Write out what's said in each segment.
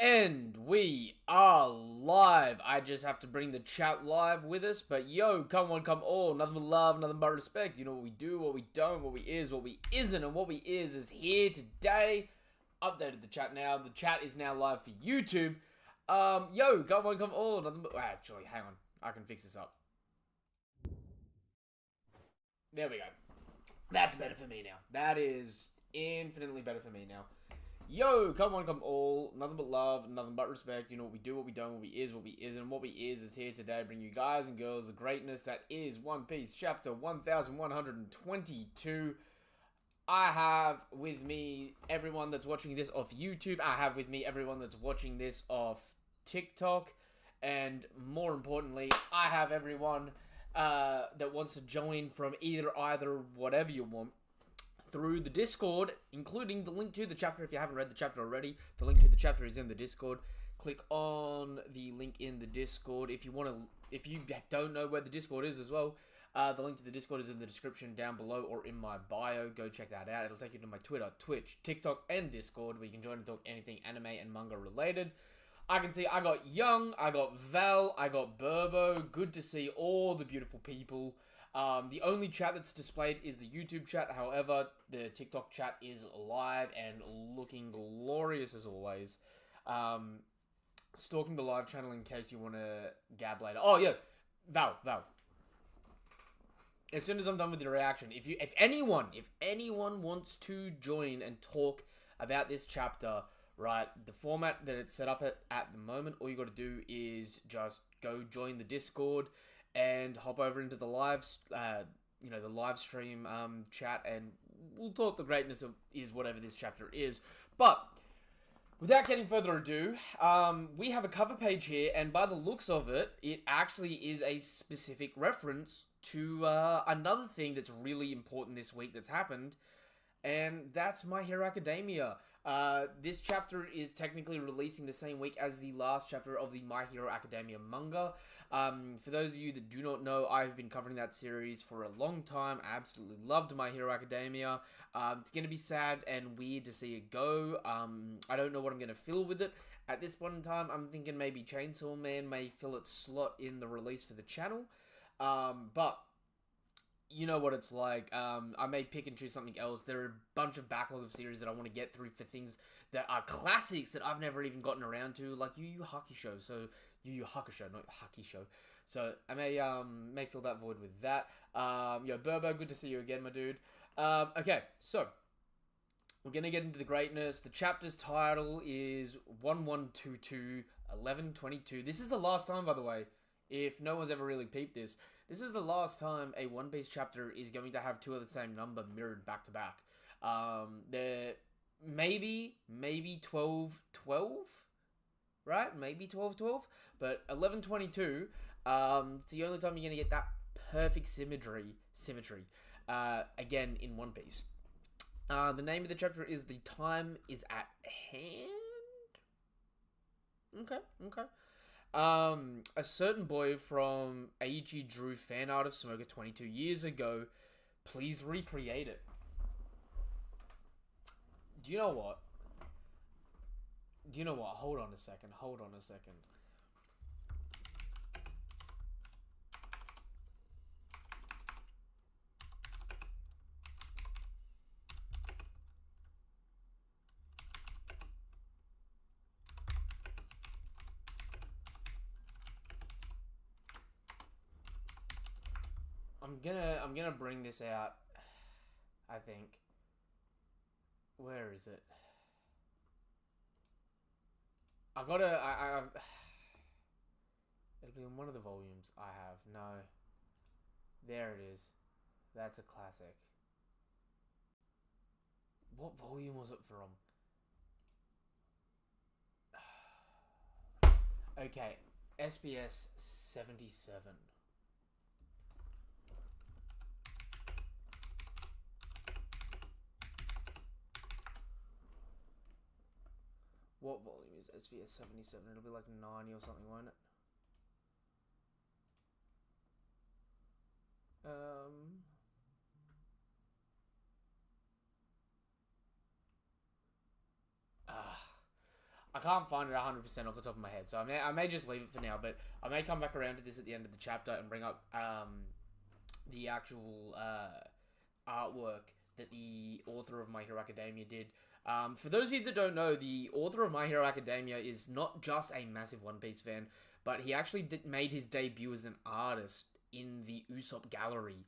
And we are live. I just have to bring the chat live with us. But yo, come on, come all. Nothing but love, nothing but respect. You know what we do, what we don't, what we is, what we isn't. And what we is here today. Updated the chat now. The chat is now live for YouTube. Yo, come on, come all. Nothing but... Actually, hang on. I can fix this up. There we go. That's better for me now. That is infinitely better for me now. Yo, come on, come all. Nothing but love, nothing but respect. You know what we do, what we don't, what we is, what we isn't. And what we is here today. Bring you guys and girls the greatness that is One Piece chapter 1122. I have with me everyone that's watching this off YouTube. I have with me everyone that's watching this off TikTok. And more importantly, I have everyone that wants to join from either, whatever you want, through the Discord, including the link to the chapter. If you haven't read the chapter already, the link to the chapter is in the Discord. Click on the link in the Discord. If you don't know where the Discord is as well, the link to the Discord is in the description down below or in my bio. Go check that out. It'll take you to my Twitter, Twitch, TikTok, and Discord, where you can join and talk anything anime and manga related. I can see I got Young, I got Val, I got Burbo. Good to see all the beautiful people. The only chat that's displayed is the YouTube chat. However, the TikTok chat is live and looking glorious as always. Stalking the live channel in case you want to gab later. Oh, yeah. Val. As soon as I'm done with the reaction, if anyone wants to join and talk about this chapter, right, the format that it's set up at the moment, all you got to do is just go join the Discord and hop over into the live, the live stream chat, and we'll talk the greatness of whatever this chapter is. But without getting further ado, we have a cover page here, and by the looks of it, it actually is a specific reference to another thing that's really important this week that's happened, and that's My Hero Academia. This chapter is technically releasing the same week as the last chapter of the My Hero Academia manga. For those of you that do not know, I've been covering that series for a long time. I absolutely loved My Hero Academia. It's going to be sad and weird to see it go. I don't know what I'm going to fill with it. At this point in time, I'm thinking maybe Chainsaw Man may fill its slot in the release for the channel. But you know what it's like. I may pick and choose something else. There are a bunch of backlog of series that I want to get through for things that are classics that I've never even gotten around to, like Yu Yu Hakusho. So Yu Yu Hakusho, not Hakisho. So I may fill that void with that. Yo, Burbo, good to see you again, my dude. Okay, so we're gonna get into the greatness. The chapter's title is 1122 1122. This is the last time, by the way, if no one's ever really peeped this. This is the last time a One Piece chapter is going to have two of the same number mirrored back to back. There maybe 12-12, right? Maybe 12-12, but 1122. It's the only time you're gonna get that perfect symmetry. Again in One Piece. The name of the chapter is "The Time Is at Hand." Okay. A certain boy from A.G. drew fan art of Smoker 22 years ago. Please recreate it. Do you know what? Hold on a second. I'm gonna bring this out, I think. Where is it? I've it'll be in one of the volumes I have. No. There it is. That's a classic. What volume was it from? Okay, SBS 77. What volume is SBS 77? It'll be like 90 or something, won't it? I can't find it 100% off the top of my head, so I may just leave it for now, but I may come back around to this at the end of the chapter and bring up the actual artwork that the author of My Hero Academia did. For those of you that don't know, the author of My Hero Academia is not just a massive One Piece fan, but he actually made his debut as an artist in the Usopp Gallery.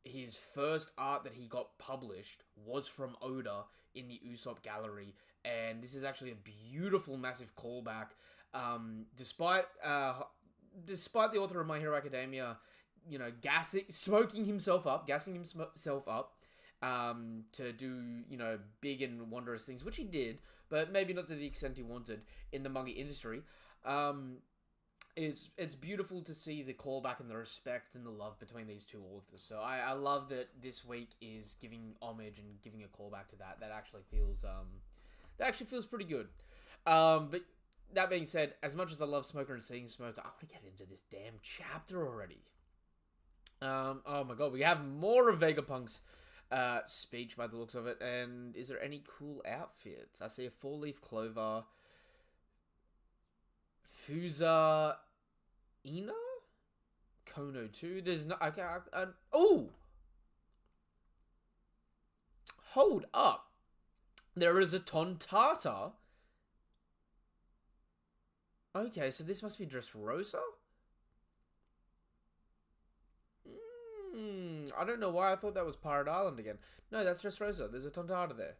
His first art that he got published was from Oda in the Usopp Gallery, and this is actually a beautiful, massive callback. Despite the author of My Hero Academia, gassing himself up, to do, big and wondrous things, which he did, but maybe not to the extent he wanted in the manga industry. It's beautiful to see the callback and the respect and the love between these two authors. So I love that this week is giving homage and giving a callback to that. That actually feels pretty good. But that being said, as much as I love Smoker and Seeing Smoker, I want to get into this damn chapter already. Oh my god, we have more of Vegapunk's speech by the looks of it. And is there any cool outfits? I see a 4-leaf clover. Fusa Ina? Kono 2? There's no... Okay, oh! Hold up. There is a Tontata. Okay, so this must be Dressrosa? I don't know why I thought that was Pirate Island again. No, that's Dressrosa. There's a Tontata there.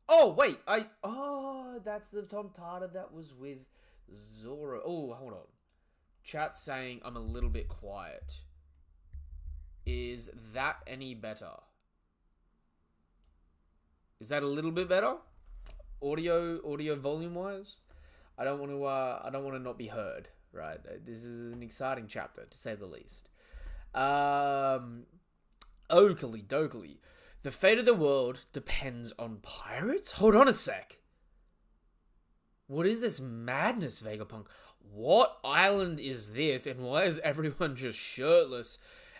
Oh, wait. That's the Tontata that was with Zoro. Oh, hold on. Chat saying I'm a little bit quiet. Is that any better? Is that a little bit better? Audio volume wise? I don't want to not be heard, right? This is an exciting chapter, to say the least. Oakley Dokley. The fate of the world depends on pirates? Hold on a sec. What is this madness, Vegapunk? What island is this, and why is everyone just shirtless?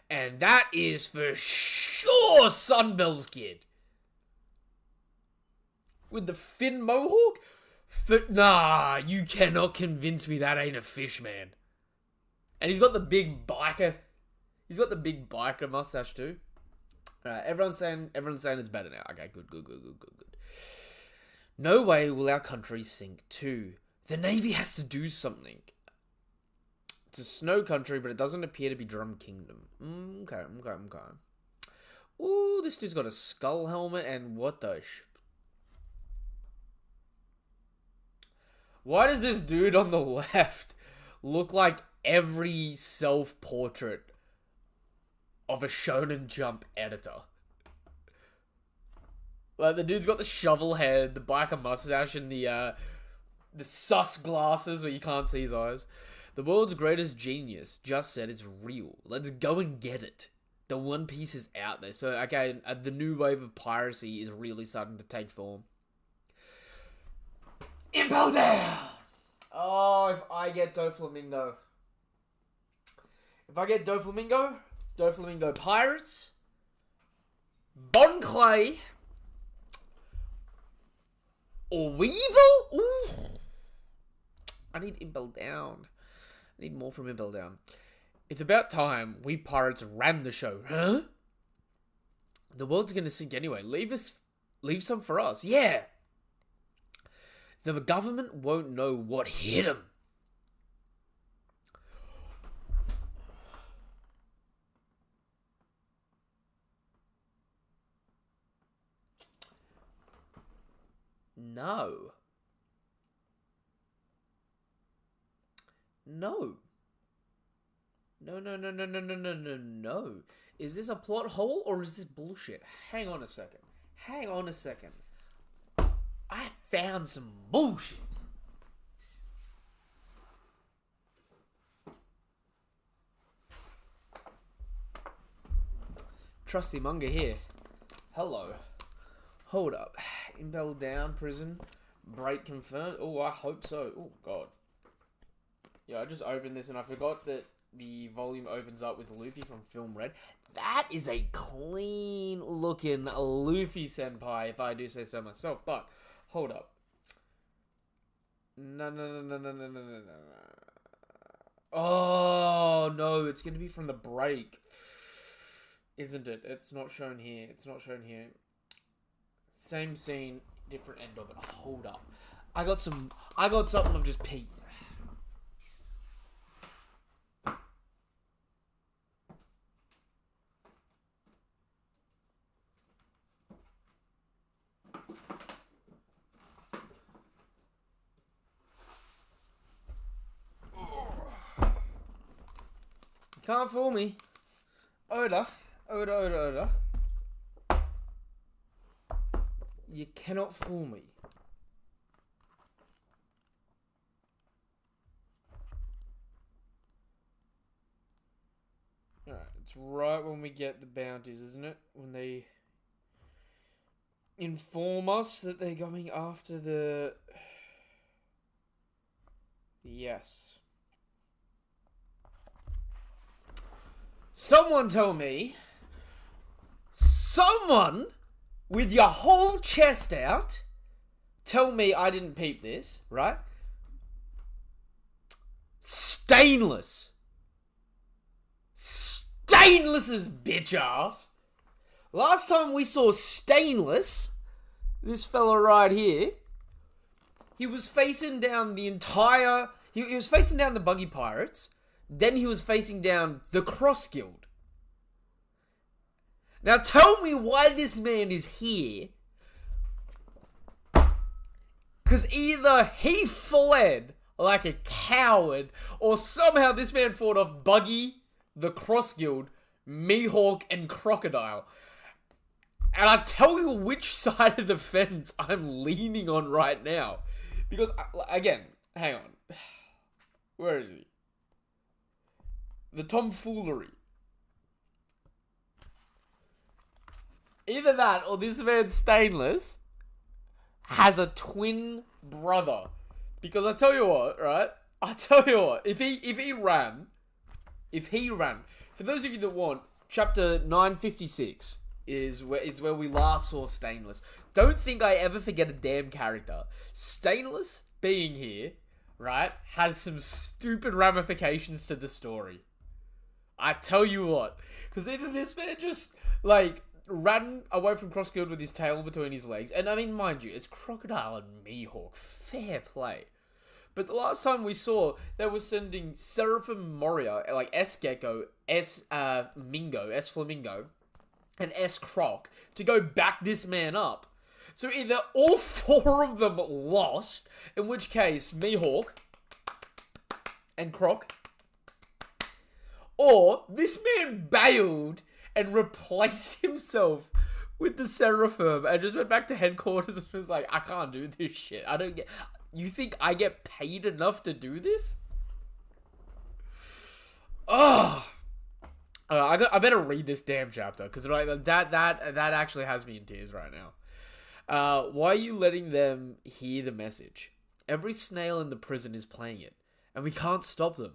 And that is for sure Sunbell's kid. With the fin mohawk? Nah, you cannot convince me that ain't a fish, man. And he's got the big biker. He's got the big biker mustache too. Alright, everyone's saying it's better now. Okay, good. No way will our country sink too. The Navy has to do something. It's a snow country, but it doesn't appear to be Drum Kingdom. Okay. Ooh, this dude's got a skull helmet and what the Why does this dude on the left look like every self-portrait of a Shonen Jump editor? Like, the dude's got the shovel head, the biker mustache, and the sus glasses where you can't see his eyes. The world's greatest genius just said it's real. Let's go and get it. The One Piece is out there. So, okay, the new wave of piracy is really starting to take form. Impel down! Oh, if I get Doflamingo. If I get Doflamingo Pirates, Bon Clay, or Weevil? Ooh. I need Impel down. I need more from Impel down. It's about time we pirates ran the show. Huh? The world's gonna sink anyway. Leave some for us. Yeah! The government won't know what hit him. No. No. Is this a plot hole or is this bullshit? Hang on a second. I found some bullshit. Trusty Munger here. Hello. Hold up. Impel down, prison. Break confirmed. Oh, I hope so. Oh, God. Yeah, I just opened this and I forgot that the volume opens up with Luffy from Film Red. That is a clean looking Luffy senpai, if I do say so myself. But, hold up. No, no, no, no, no, no, no, no, no. Oh, no, it's going to be from the break. Isn't it? It's not shown here. It's not shown here. Same scene, different end of it. Hold up. I got something I've just peeped. Can't fool me. Oda. You cannot fool me. Alright, it's right when we get the bounties, isn't it? When they inform us that they're going after the... Yes. Someone tell me, someone with your whole chest out, tell me I didn't peep this, right? Stainless. Stainless's bitch ass. Last time we saw Stainless, this fella right here, he was facing down the entire... He was facing down the Buggy Pirates. Then he was facing down the Cross Guild. Now tell me why this man is here. Because either he fled like a coward, or somehow this man fought off Buggy, the Cross Guild, Mihawk, and Crocodile. And I tell you which side of the fence I'm leaning on right now. Because, again, hang on. Where is he? The tomfoolery. Either that or this man Stainless has a twin brother. Because I tell you what, right? If he ran, for those of you that want, chapter 956 is where we last saw Stainless. Don't think I ever forget a damn character. Stainless being here, right, has some stupid ramifications to the story. I tell you what, because either this man just, like, ran away from Cross Guild with his tail between his legs, and I mean, mind you, it's Crocodile and Mihawk, fair play. But the last time we saw, they were sending Seraphim Moria, like S-Gecko, S-Mingo, S-Flamingo, and S-Croc to go back this man up. So either all four of them lost, in which case Mihawk and Croc, or this man bailed and replaced himself with the Seraphim and just went back to headquarters and was like, I can't do this shit. I don't get... You think I get paid enough to do this? Oh, I better read this damn chapter because like that actually has me in tears right now. Why are you letting them hear the message? Every snail in the prison is playing it, and we can't stop them.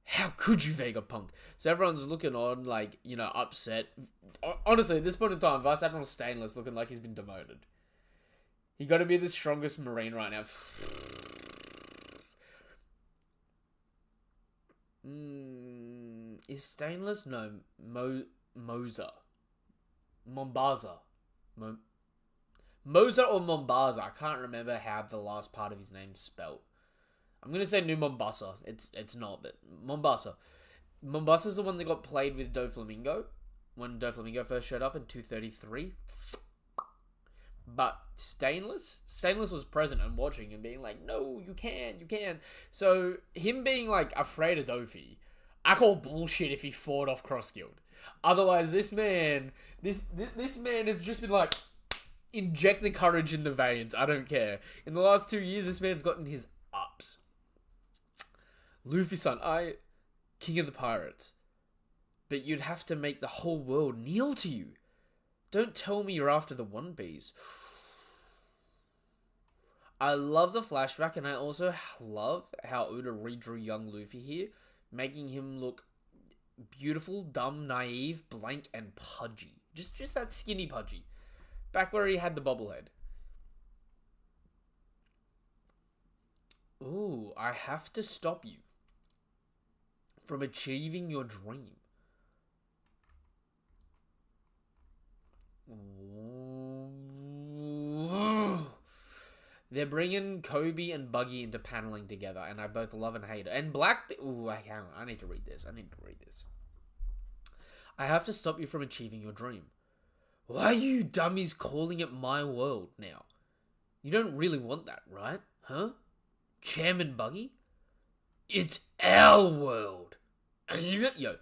How could you, Vegapunk? So everyone's looking on, like, you know, upset. Honestly, at this point in time, Vice Admiral Stainless looking like he's been demoted. He got to be the strongest Marine right now. Is Stainless? No. Moza. Mombasa. Moza or Mombasa. I can't remember how the last part of his name's spelt. I'm going to say New Mombasa. It's not, but Mombasa. Mombasa's the one that got played with Doflamingo when Doflamingo first showed up in 233. But Stainless was present and watching and being like, no, you can. So him being like afraid of Dofi, I call bullshit if he fought off Cross Guild. Otherwise, this man has just been like, inject the courage in the veins. I don't care. In the last 2 years, this man's gotten his ups. Luffy-san, King of the Pirates. But you'd have to make the whole world kneel to you. Don't tell me you're after the One Piece. I love the flashback, and I also love how Oda redrew young Luffy here, making him look beautiful, dumb, naive, blank, and pudgy. Just that skinny pudgy. Back where he had the bobblehead. Ooh, I have to stop you from achieving your dream. Ooh. They're bringing Kobe and Buggy into paneling together, and I both love and hate it. And Ooh, hang on. I need to read this. I have to stop you from achieving your dream. Why are you dummies calling it my world now? You don't really want that, right? Huh? Chairman Buggy? It's our world. Ain't it? Yo.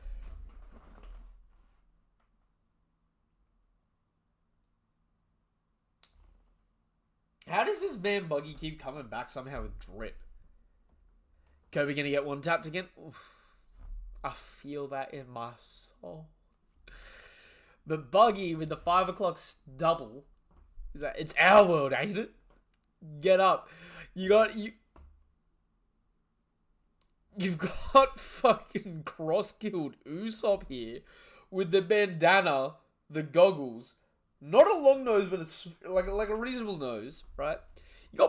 How does this man Buggy keep coming back somehow with drip? Kobe gonna get one tapped again? Oof. I feel that in my soul. But Buggy with the 5 o'clock double is that it's our world, ain't it? Get up. You've got fucking cross-killed Usopp here with the bandana, the goggles, not a long nose, but it's like a reasonable nose, right? You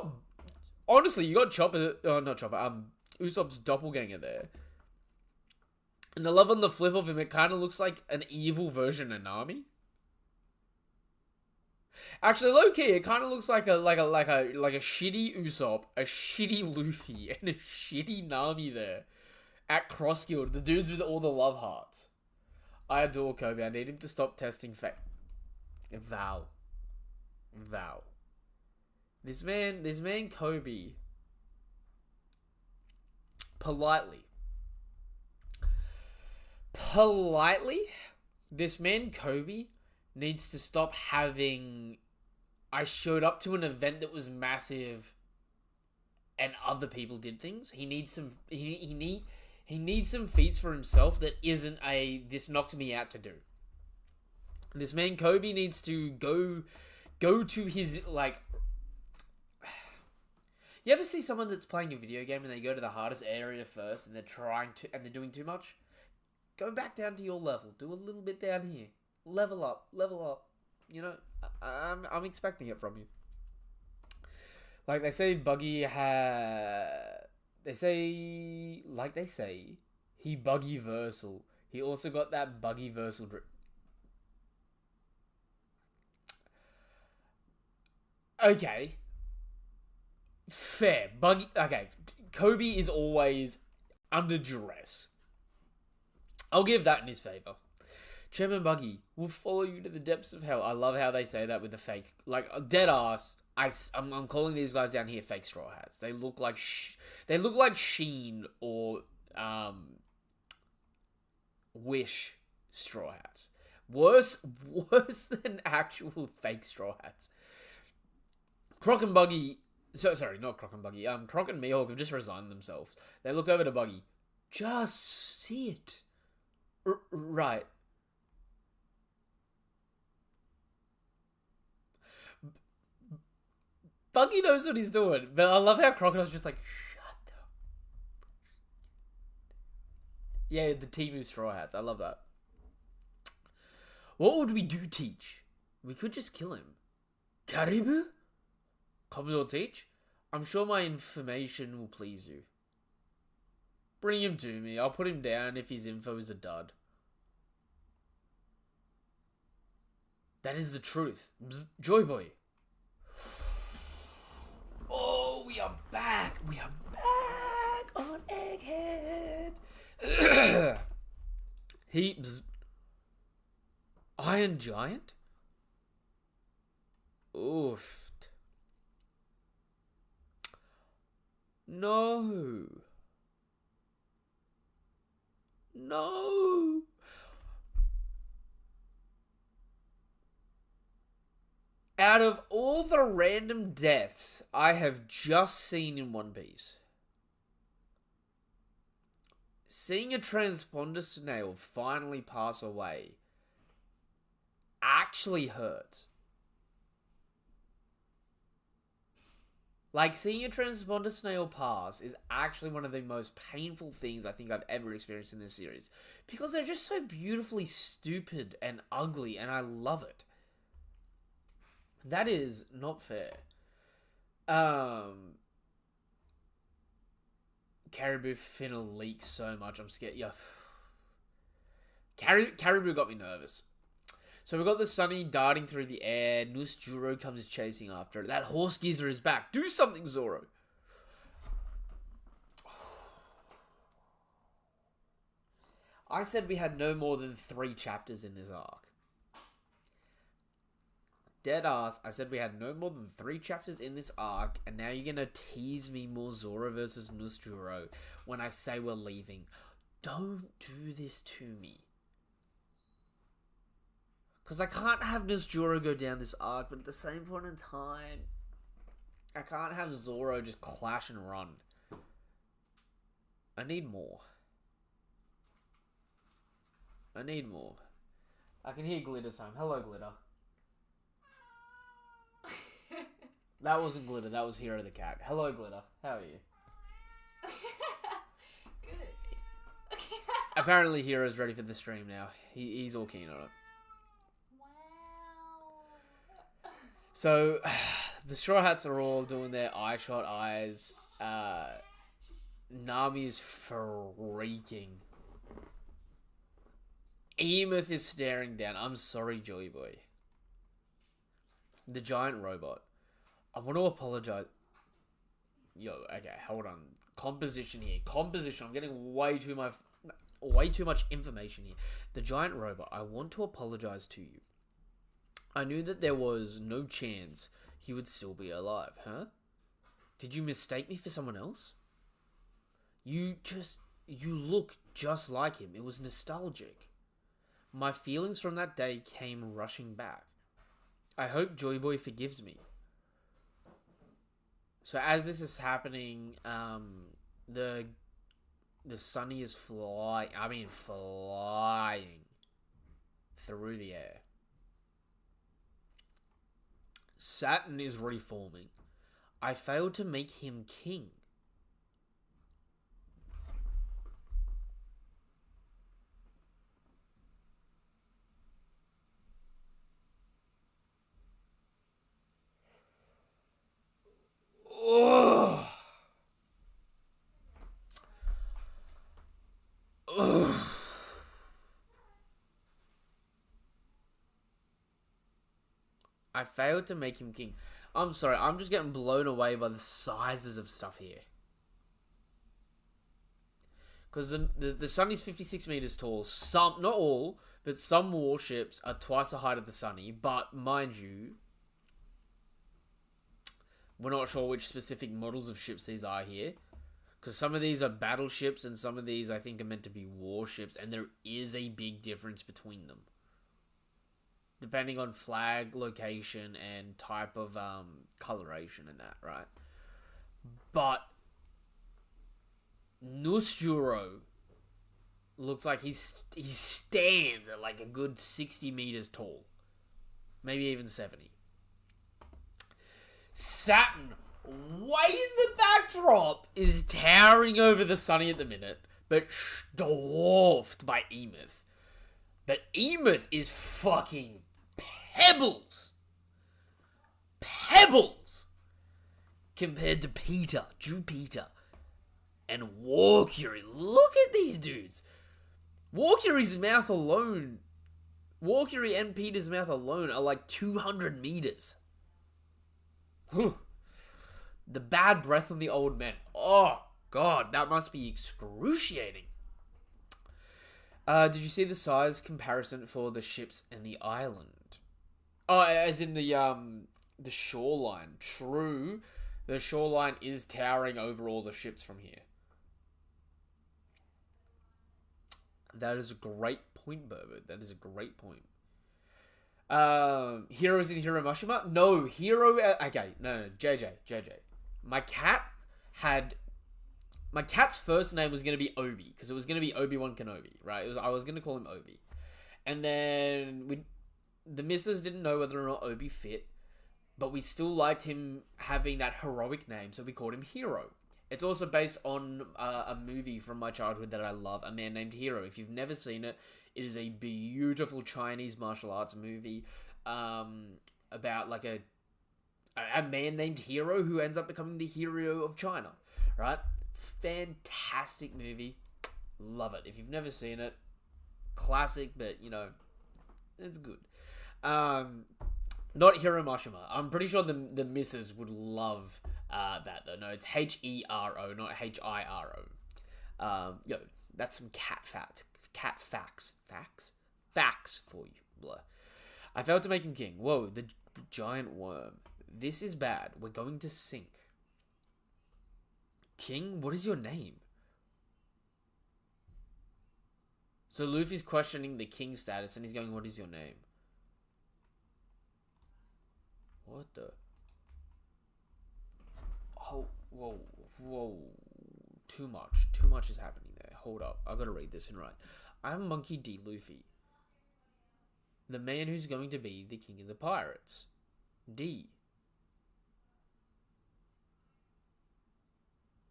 got Chopper, not Chopper, Usopp's doppelganger there. And I love on the flip of him, it kind of looks like an evil version of Nami. Actually, low key, it kind of looks like a shitty Usopp, a shitty Luffy, and a shitty Nami there at Cross Guild. The dudes with all the love hearts. I adore Kobe. I need him to stop testing Val. This man Kobe. Politely, this man Kobe needs to stop having. I showed up to an event that was massive, and other people did things. He needs some. He needs some feats for himself that isn't this knocked me out to do. This man Kobe needs to go to his like. You ever see someone that's playing a video game and they go to the hardest area first and they're doing too much? Go back down to your level. Do a little bit down here. Level up. You know, I'm expecting it from you. Like they say, he buggy versal. He also got that buggy versal drip. Okay. Fair. Okay. Kobe is always under duress. I'll give that in his favor. Chairman Buggy will follow you to the depths of hell. I love how they say that with the fake, like dead ass. I'm calling these guys down here fake straw hats. They look like Sheen or Wish straw hats. Worse than actual fake straw hats. Croc and Buggy. Sorry, not Croc and Buggy. Croc and Mihawk have just resigned themselves. They look over to Buggy. Just sit. Right. Buggy knows what he's doing, but I love how Crocodile's just like, shut up. Yeah, the team of Straw Hats. I love that. What would we do, Teach? We could just kill him. Caribou? Commodore Teach? I'm sure my information will please you. Bring him to me. I'll put him down if his info is a dud. That is the truth. Bzz, Joy Boy. Oh, we are back. We are back on Egghead. Heaps. Iron Giant? Oof. No. No. Out of all the random deaths I have just seen in One Piece, seeing a transponder snail finally pass away actually hurts. Like, seeing a transponder snail pass is actually one of the most painful things I think I've ever experienced in this series. Because they're just so beautifully stupid and ugly, and I love it. That is not fair. Caribou finna leak so much. I'm scared. Yeah. Caribou got me nervous. So we've got the Sunny darting through the air. Nus Juro comes chasing after it. That horse geezer is back. Do something, Zoro. I said we had no more than 3 chapters in this arc. Dead ass. I said we had no more than 3 chapters in this arc, and now you're gonna tease me more Zoro versus Nus Juro when I say we're leaving. Don't do this to me. Because I can't have Nus Juro go down this arc, but at the same point in time, I can't have Zoro just clash and run. I need more. I need more. I can hear Glitter's home. Hello, Glitter. That wasn't Glitter, that was Hero the cat. Hello, Glitter. How are you? Good. Apparently, Hero's ready for the stream now. He's all keen on it. Wow. So, the Straw Hats are all doing their eye shot eyes. Nami is freaking. Emeth is staring down. I'm sorry, Joey Boy. The giant robot. I want to apologize. Yo, okay, hold on. Composition here. Composition. I'm getting way too much information here. The giant robot. I want to apologize to you. I knew that there was no chance he would still be alive, huh? Did you mistake me for someone else? You look just like him. It was nostalgic. My feelings from that day came rushing back. I hope Joy Boy forgives me. So as this is happening, the Sunny is flying through the air. Saturn is reforming. I failed to make him king. Ugh. Ugh. I failed to make him king. I'm sorry, I'm just getting blown away by the sizes of stuff here. Because the Sunny's 56 meters tall. Some, not all, but some warships are twice the height of the Sunny. But mind you, we're not sure which specific models of ships these are here. Because some of these are battleships and some of these I think are meant to be warships. And there is a big difference between them. Depending on flag, location, and type of coloration and that, right? But Nusjuro looks like he stands at like a good 60 meters tall. Maybe even 70. Saturn, way in the backdrop, is towering over the Sunny at the minute, but dwarfed by Emeth. But Emeth is fucking pebbles compared to Jupiter, and Warcury. Look at these dudes. Warcury's mouth alone, Warcury and Peter's mouth alone are like 200 meters. The bad breath on the old man. Oh god, that must be excruciating. Did you see the size comparison for the ships and the island? Oh, as in the shoreline. True, the shoreline is towering over all the ships from here. That is a great point, Berber. That is a great point. Heroes in Hiromashima? No, Hero... okay, no, JJ. My cat's first name was going to be Obi, because it was going to be Obi-Wan Kenobi, right? I was going to call him Obi. And then the missus didn't know whether or not Obi fit, but we still liked him having that heroic name, so we called him Hero. It's also based on a movie from my childhood that I love, A Man Named Hero. If you've never seen it, it is a beautiful Chinese martial arts movie about like a man named Hero who ends up becoming the hero of China, right? Fantastic movie. Love it. If you've never seen it, classic, but you know, it's good. Not Hiro Mashima. I'm pretty sure the missus would love that though. No, it's Hero, not Hiro. Yo, that's some cat facts for you. Blah. I failed to make him king. Whoa, the giant worm. This is bad. We're going to sink. King, what is your name? So Luffy's questioning the king status and he's going, what is your name? What the? Oh, whoa. Too much is happening there. Hold up. I gotta read this and right. I'm Monkey D. Luffy. The man who's going to be the king of the pirates. D.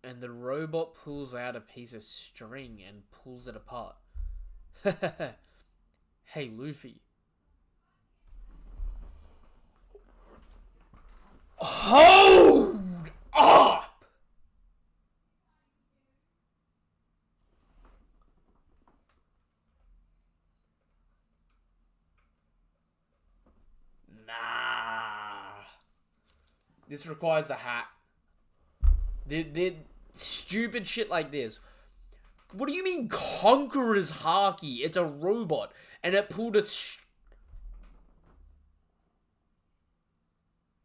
And the robot pulls out a piece of string and pulls it apart. Hey, Luffy. Hold up! Nah. This requires the hat. The stupid shit like this. What do you mean Conqueror's Haki? It's a robot. And it pulled a...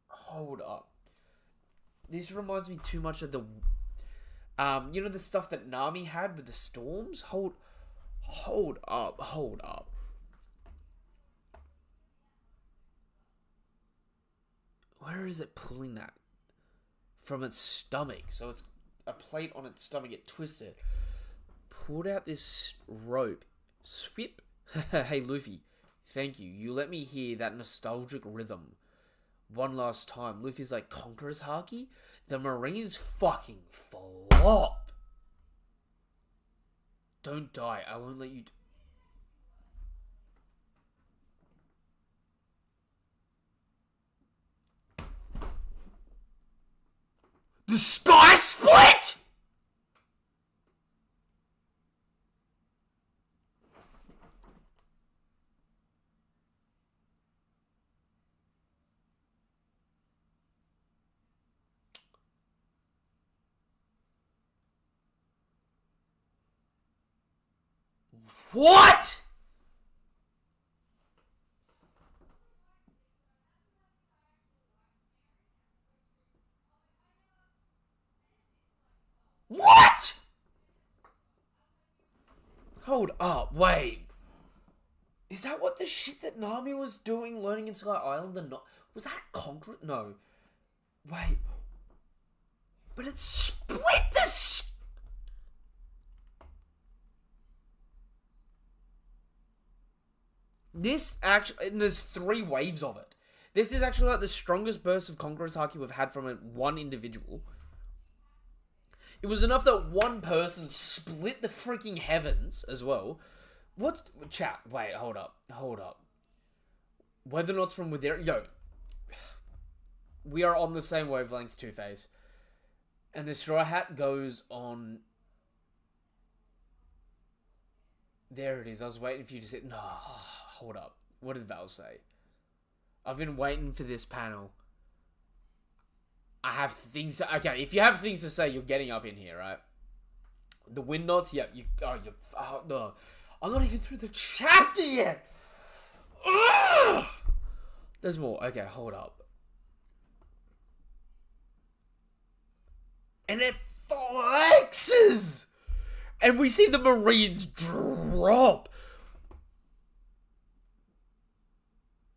Hold up. This reminds me too much of the... you know the stuff that Nami had with the storms? Hold up. Where is it pulling that? From its stomach. So it's a plate on its stomach. It twisted. Pulled out this rope. Swip. Hey, Luffy. Thank you. You let me hear that nostalgic rhythm. One last time. Luffy's like, Conqueror's Haki? The Marines fucking flop. Don't die. I won't let you... The sky split?! What?! What?! Hold up, wait. Is that what the shit that Nami was doing learning in Sky Island and not... Was that Conqueror? No. Wait. But it split the... This actually... And there's 3 waves of it. This is actually like the strongest burst of Conqueror's Haki we've had from one individual. It was enough that one person split the freaking heavens as well. What's... Chat, wait, hold up. Whether or not it's from within... Yo. We are on the same wavelength, Two-Face. And the Straw Hat goes on... There it is. I was waiting for you to say... No, hold up. What did Val say? I've been waiting for this panel. I have things to... Okay, if you have things to say, you're getting up in here, right? The wind knots? Yep. No. I'm not even through the chapter yet! Ugh! There's more. Okay, hold up. And it flexes! And we see the Marines drop.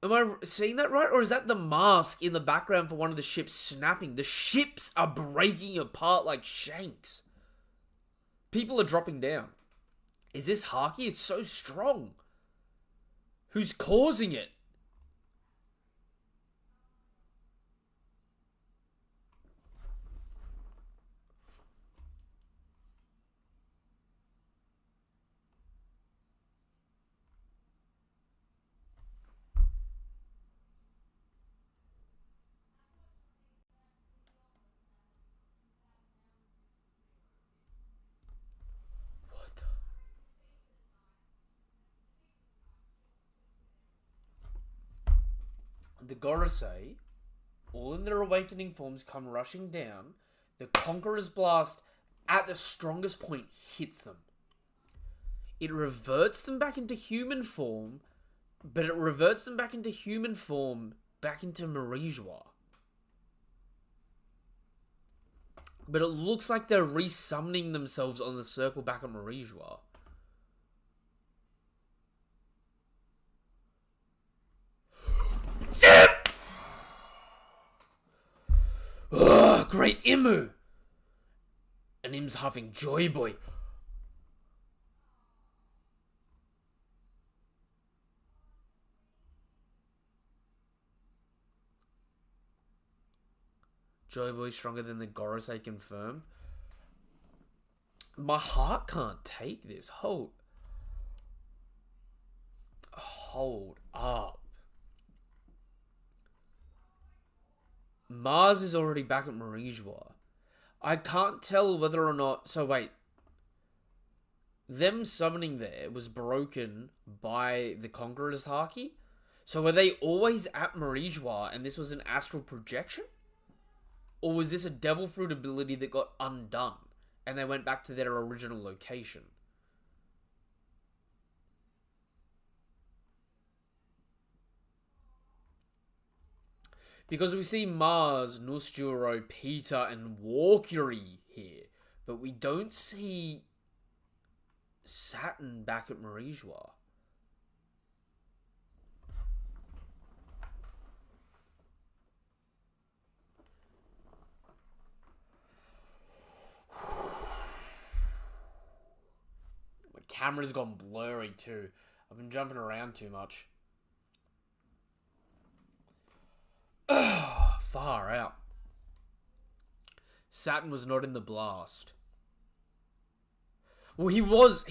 Am I seeing that right? Or is that the mask in the background for one of the ships snapping? The ships are breaking apart like shanks. People are dropping down. Is this Haki? It's so strong. Who's causing it? The Gorosei, all in their awakening forms, come rushing down. The Conqueror's Blast, at the strongest point, hits them. It reverts them back into human form, but it reverts them back into human form, back into Marijois. But it looks like they're resummoning themselves on the circle back at Marijois. Zip! Ugh, great Imu! And him's huffing Joy Boy. Joy Boy stronger than the Gorosei confirmed. My heart can't take this. Hold up. Mars is already back at Marijois. I can't tell whether or not... So wait. Them summoning there was broken by the Conqueror's Haki? So were they always at Marijois and this was an astral projection? Or was this a Devil Fruit ability that got undone and they went back to their original location? Because we see Mars, Nusjuro, Peter, and Walkyrie here, but we don't see Saturn back at Marijois. My camera's gone blurry too. I've been jumping around too much. Far out. Saturn was not in the blast. Well, he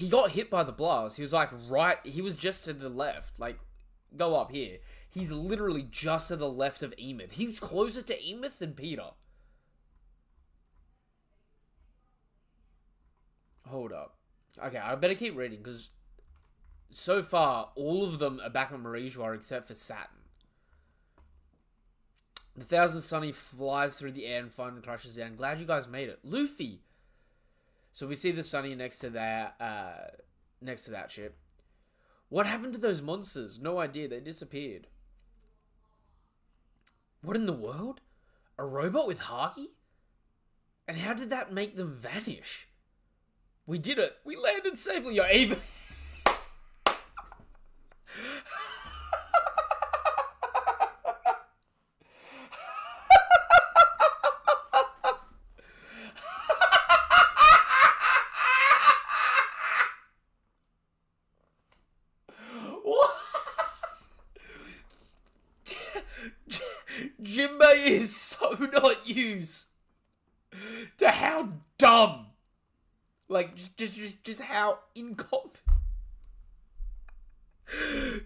got hit by the blast. He was like he was just to the left. Like, go up here. He's literally just to the left of Emeth. He's closer to Emeth than Peter. Hold up. Okay, I better keep reading, because so far, all of them are back on Marijois except for Saturn. The Thousand Sunny flies through the air and finally crashes down. Glad you guys made it. Luffy! So we see the Sunny next to that ship. What happened to those monsters? No idea. They disappeared. What in the world? A robot with Haki? And how did that make them vanish? We did it. We landed safely. Yo, even... Jinbei is so not used to how dumb, like just how incompetent.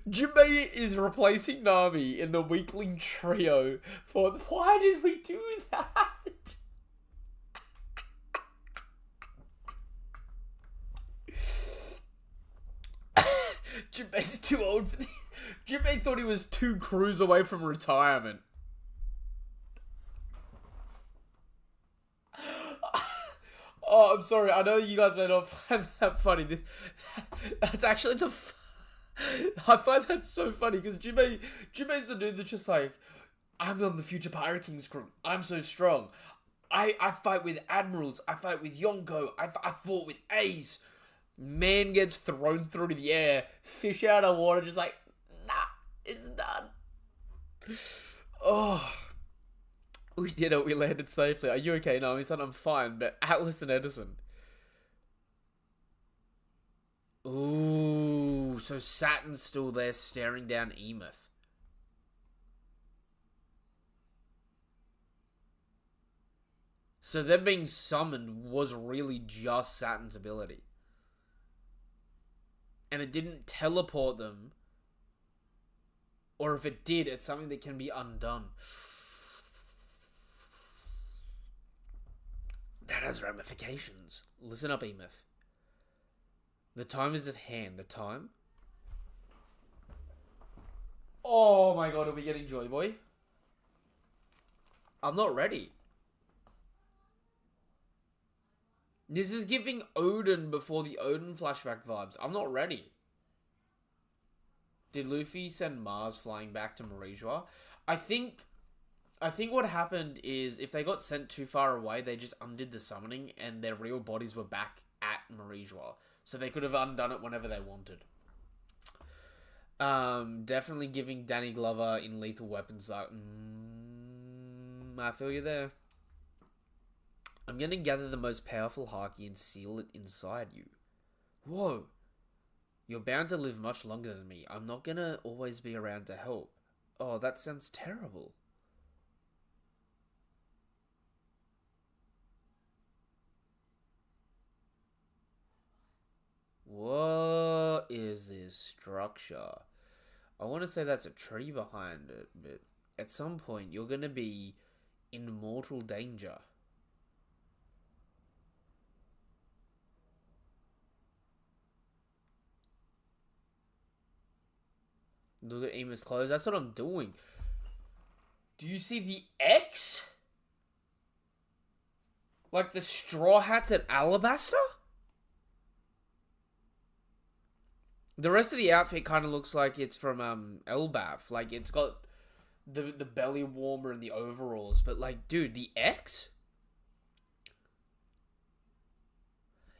Jinbei is replacing Nami in the weakling trio for... Why did we do that? Jinbei's too old for this. Jinbei thought he was 2 crews away from retirement. Oh, I'm sorry. I know you guys may not find that funny. That's actually the... I find that so funny because Jinbei's the dude that's just like, I'm on the future Pirate King's crew. I'm so strong. I fight with admirals. I fight with Yonko. I fought with Ace. Man gets thrown through the air. Fish out of water. Just like, nah, it's done. Oh. We did it. We landed safely. Are you okay? No, he said I'm fine. But Atlas and Edison. Ooh, so Saturn's still there staring down Emeth. So them being summoned was really just Saturn's ability. And it didn't teleport them. Or if it did, it's something that can be undone. That has ramifications. Listen up, Emeth. The time is at hand. The time Oh my god, are we getting Joy Boy? I'm not ready. This is giving Odin before the Odin flashback vibes. I'm not ready. Did Luffy send Mars flying back to Marijua? I think what happened is if they got sent too far away, they just undid the summoning and their real bodies were back at Marijua. So they could have undone it whenever they wanted. Definitely giving Danny Glover in Lethal Weapons. I feel you there. I'm gonna gather the most powerful Haki and seal it inside you. Whoa. You're bound to live much longer than me. I'm not gonna always be around to help. Oh, that sounds terrible. What is this structure? I want to say that's a tree behind it, but at some point you're gonna be in mortal danger. Look at Emus' clothes. That's what I'm doing. Do you see the X? Like the straw hats at Alabaster? The rest of the outfit kind of looks like it's from Elbaf. Like it's got the belly warmer and the overalls, but like, dude, the X?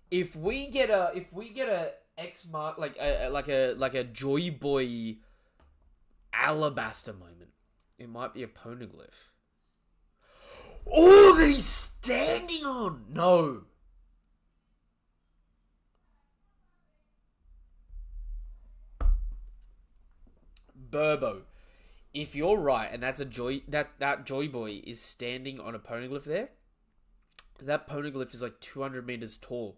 If we get a X mark like a Joy Boy Alabaster moment, it might be a poneglyph. Oh, that he's standing on! No. Burbo. If you're right, and that's a Joy that Joy Boy is standing on a poneglyph there, that poneglyph is like 200 meters tall.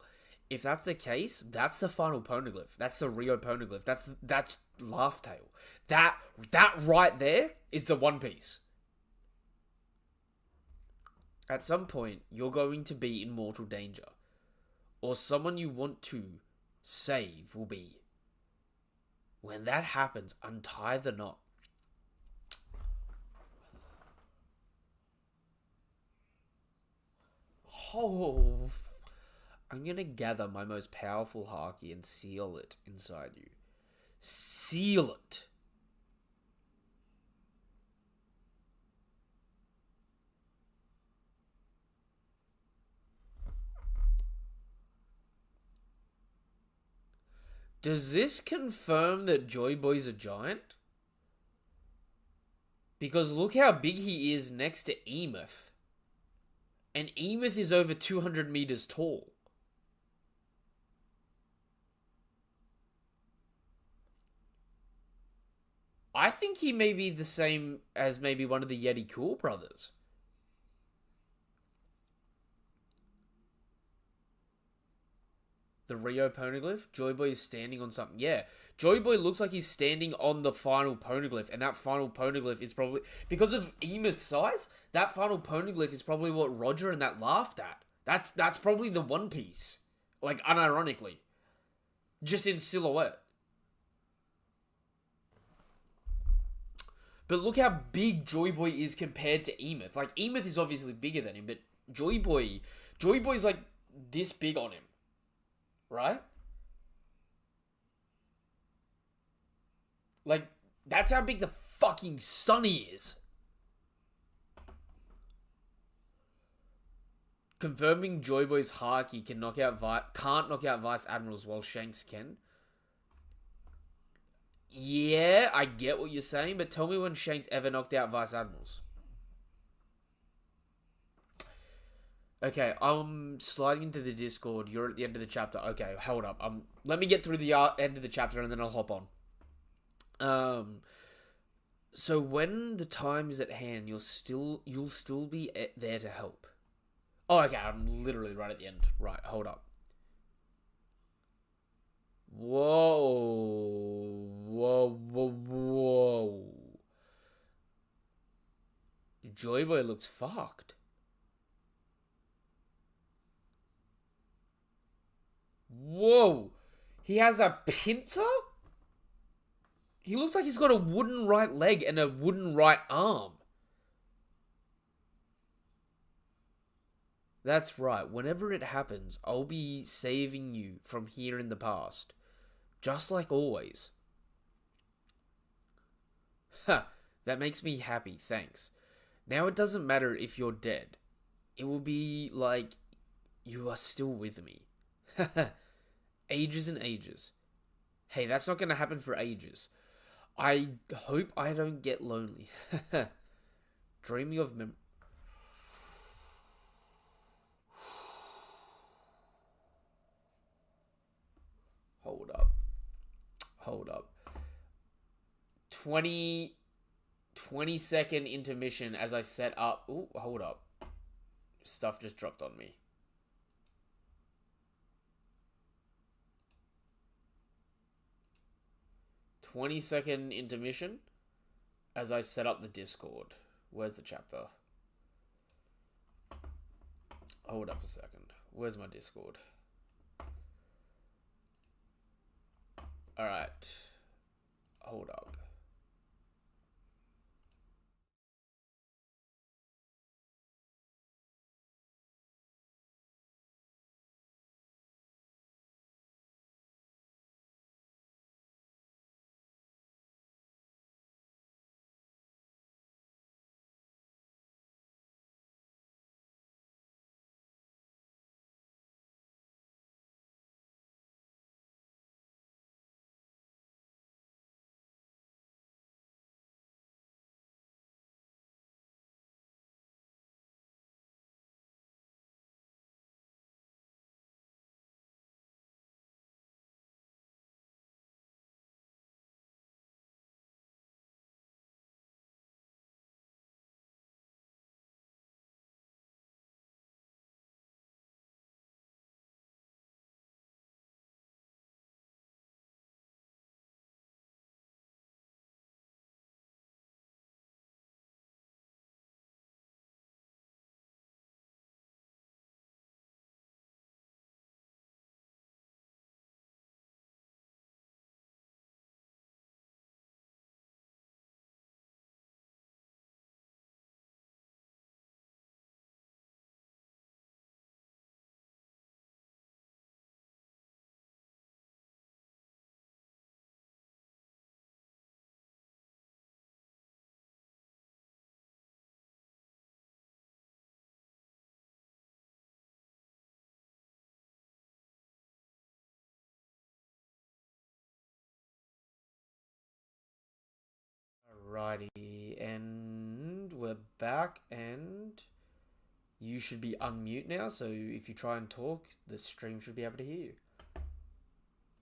If that's the case, that's the final poneglyph. That's the Rio poneglyph. That's Laugh Tale. That right there is the One Piece. At some point, you're going to be in mortal danger. Or someone you want to save will be. When that happens, untie the knot. Oh, I'm gonna gather my most powerful Haki and seal it inside you. Seal it. Does this confirm that Joy Boy's a giant? Because look how big he is next to Emeth. And Emeth is over 200 meters tall. I think he may be the same as maybe one of the Yeti Cool brothers. The Rio poneglyph? Joy Boy is standing on something. Yeah. Joy Boy looks like he's standing on the final poneglyph, and that final poneglyph is probably, because of Emeth's size, that final poneglyph is probably what Roger and that laughed at. That's probably the One Piece. Like, unironically. Just in silhouette. But look how big Joy Boy is compared to Emeth. Like, Emeth is obviously bigger than him, but Joy Boy's like this big on him. Right? Like, that's how big the fucking sun is. Confirming Joy Boy's Haki can't knock out Vice Admirals while Shanks can. Yeah, I get what you're saying, but tell me when Shanks ever knocked out Vice Admirals. Okay, I'm sliding into the Discord. You're at the end of the chapter. Okay, hold up. Let me get through the end of the chapter and then I'll hop on. So when the time is at hand, you'll still be there to help. Oh, okay. I'm literally right at the end. Right, hold up. Whoa, whoa, whoa, whoa. Joy Boy looks fucked. Whoa! He has a pincer? He looks like he's got a wooden right leg and a wooden right arm. That's right. Whenever it happens, I'll be saving you from here in the past. Just like always. Ha! That makes me happy, thanks. Now it doesn't matter if you're dead. It will be like you are still with me. Ages and ages. Hey, that's not gonna happen for ages. I hope I don't get lonely. Dreaming of Hold up. Hold up. 20 20-second intermission as I set up. Ooh, hold up. Stuff just dropped on me. 20-second intermission as I set up the Discord. Where's the chapter? Hold up a second. Where's my Discord? Alright. Hold up. Alrighty, and we're back, and you should be unmute now, so if you try and talk, the stream should be able to hear you.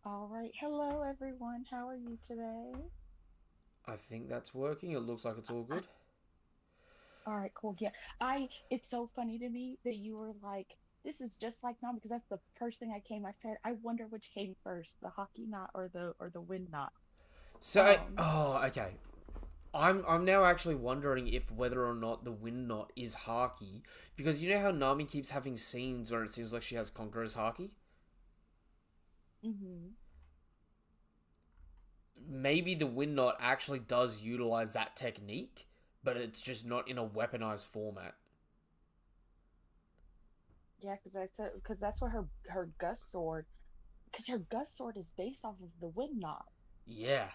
All right. Hello, everyone. How are you today? I think that's working. It looks like it's all I, good. all right, cool. Yeah. It's so funny to me that you were like, this is just like mom, because that's the first thing I said, I wonder which came first, the hockey knot or the wind knot. So, Um, oh, okay. I'm now actually wondering if whether or not the wind knot is Haki, because you know how Nami keeps having scenes where it seems like she has Conqueror's Haki? hmm Maybe the wind knot actually does utilize that technique, but it's just not in a weaponized format. yeah, because I said because that's what her gust sword, because her gust sword is based off of the wind knot. Yeah,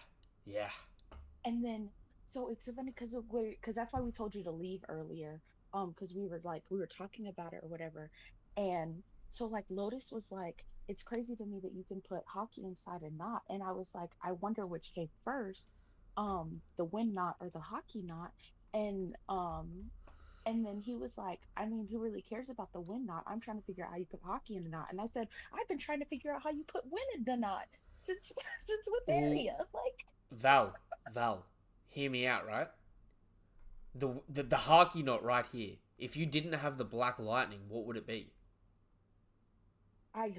yeah. And then, so it's so funny because that's why we told you to leave earlier. Because we were talking about it or whatever, and so like Lotus was like, it's crazy to me that you can put hockey inside a knot, and I was like, I wonder which came first, the wind knot or the hockey knot, and and then he was like, I mean, who really cares about the wind knot? I'm trying to figure out how you put hockey in a knot, and I said, I've been trying to figure out how you put wind in the knot since since Well, Witheria, like. Val, hear me out, right? The Haki knot right here. If you didn't have the black lightning, what would it be? I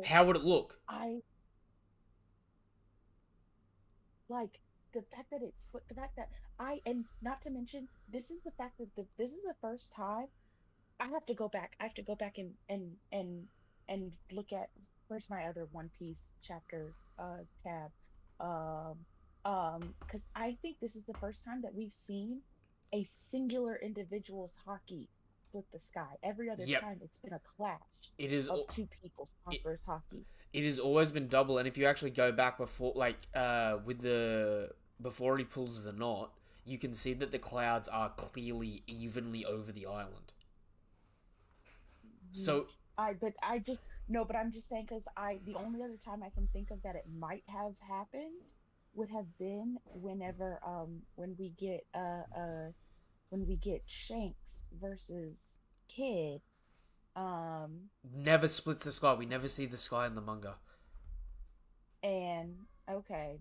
How would it look? I like the fact that I and not to mention this is the fact that this is the first time I have to go back. I have to go back and look at where's my other One Piece chapter tab. Um, because I think this is the first time that we've seen a singular individual's hockey split the sky. Every other Yep, time it's been a clash it is. of two people's It, conquerors hockey. it has always been double, and if you actually go back before, like, with the before he pulls the knot, you can see that the clouds are clearly evenly over the island. Mhm. So But I just no, but I'm just saying because the only other time I can think of that it might have happened would have been whenever when we get Shanks versus Kid. Um, never splits the sky. We never see the sky in the manga. and okay,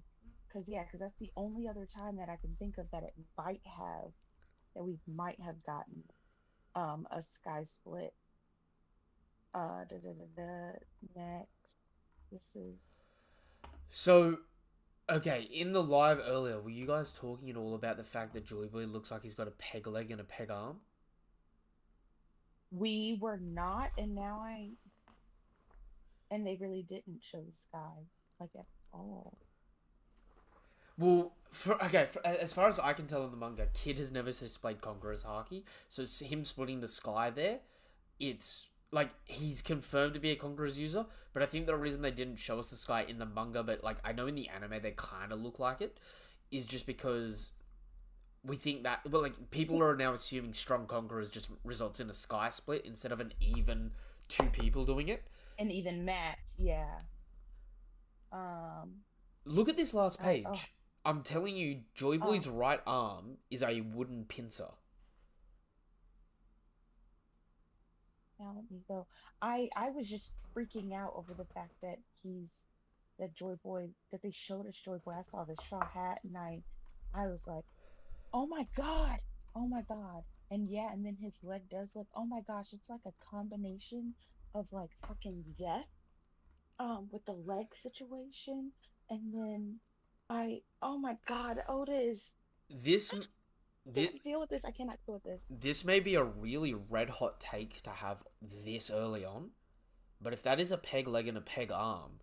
because yeah, because that's the only other time that I can think of that it might have that we might have gotten a sky split. Da, da, da, da. Next, this is So okay, in the live earlier, were you guys talking at all about the fact that Joy Boy looks like he's got a peg leg and a peg arm? we were not, and now I and they really didn't show the sky like at all. Well, as far as I can tell in the manga, Kid has never displayed Conqueror's Haki, so him splitting the sky there, it's like he's confirmed to be a Conqueror's user, but I think the reason they didn't show us the sky in the manga, but like I know in the anime they kind of look like it, is just because we think that, well, like people are now assuming strong Conquerors just results in a sky split instead of an even two people doing it. And even match, yeah. Um, Look at this last I oh page. I'm telling you, Joy oh Boy's right arm is a wooden pincer. now let me go. I was just freaking out over the fact that that Joy Boy that they showed us Joy Boy. I saw the straw hat and I was like, oh my god, oh my god. And yeah, and then his leg does look, oh my gosh, it's like a combination of like fucking Zeth with the leg situation. And then oh my god, Otis, This, I this, can't deal with this. I cannot deal with this. this may be a really red hot take to have this early on, but if that is a peg leg and a peg arm,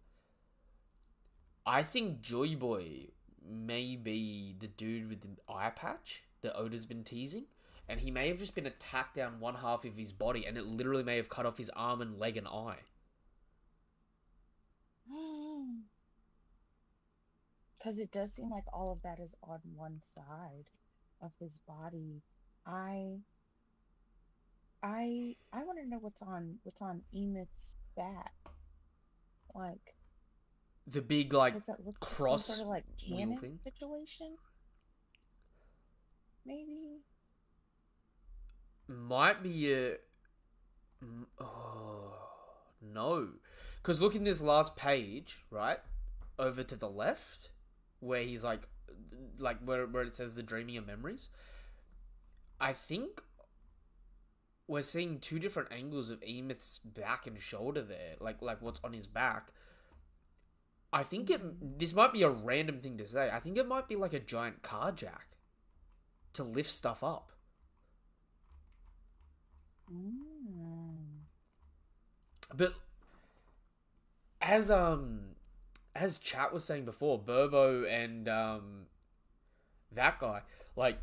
I think Joy Boy may be the dude with the eye patch that Oda's been teasing, and he may have just been attacked down one half of his body, and it literally may have cut off his arm and leg and eye. Because it does seem like all of that is on one side of his body. I I want to know what's on Emeth's back. Like, The big like does that look like some sort cross of like wheel cannon thing. situation? Maybe. Might be a. Oh, no. Because look in this last page, right? Over to the left, where he's like where it says the dreaming of memories. I think we're seeing two different angles of Emeth's back and shoulder there, like what's on his back. I think Mm, this might be a random thing to say. I think it might be like a giant car jack to lift stuff up. mm. But as as chat was saying before, Burbo and that guy, like,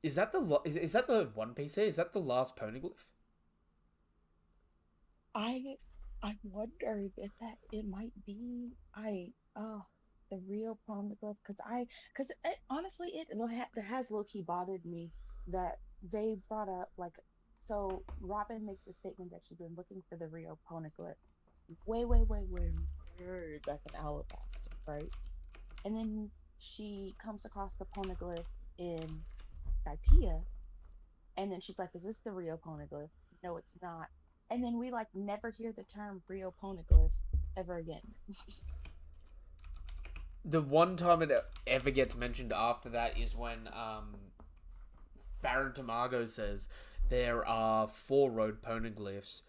is that the One Piece here? Is that the last poneglyph? I I wonder if that it might be the real poneglyph because honestly it has low key bothered me that they brought up like so Robin makes a statement that she's been looking for the real poneglyph way back in Alabasta, right? And then she comes across the poneglyph in Skypiea, and then she's like, "Is this the Rio poneglyph?" No, it's not. And then we like never hear the term Rio poneglyph ever again. The one time it ever gets mentioned after that is when Baron Tamago says there are four road poneglyphs,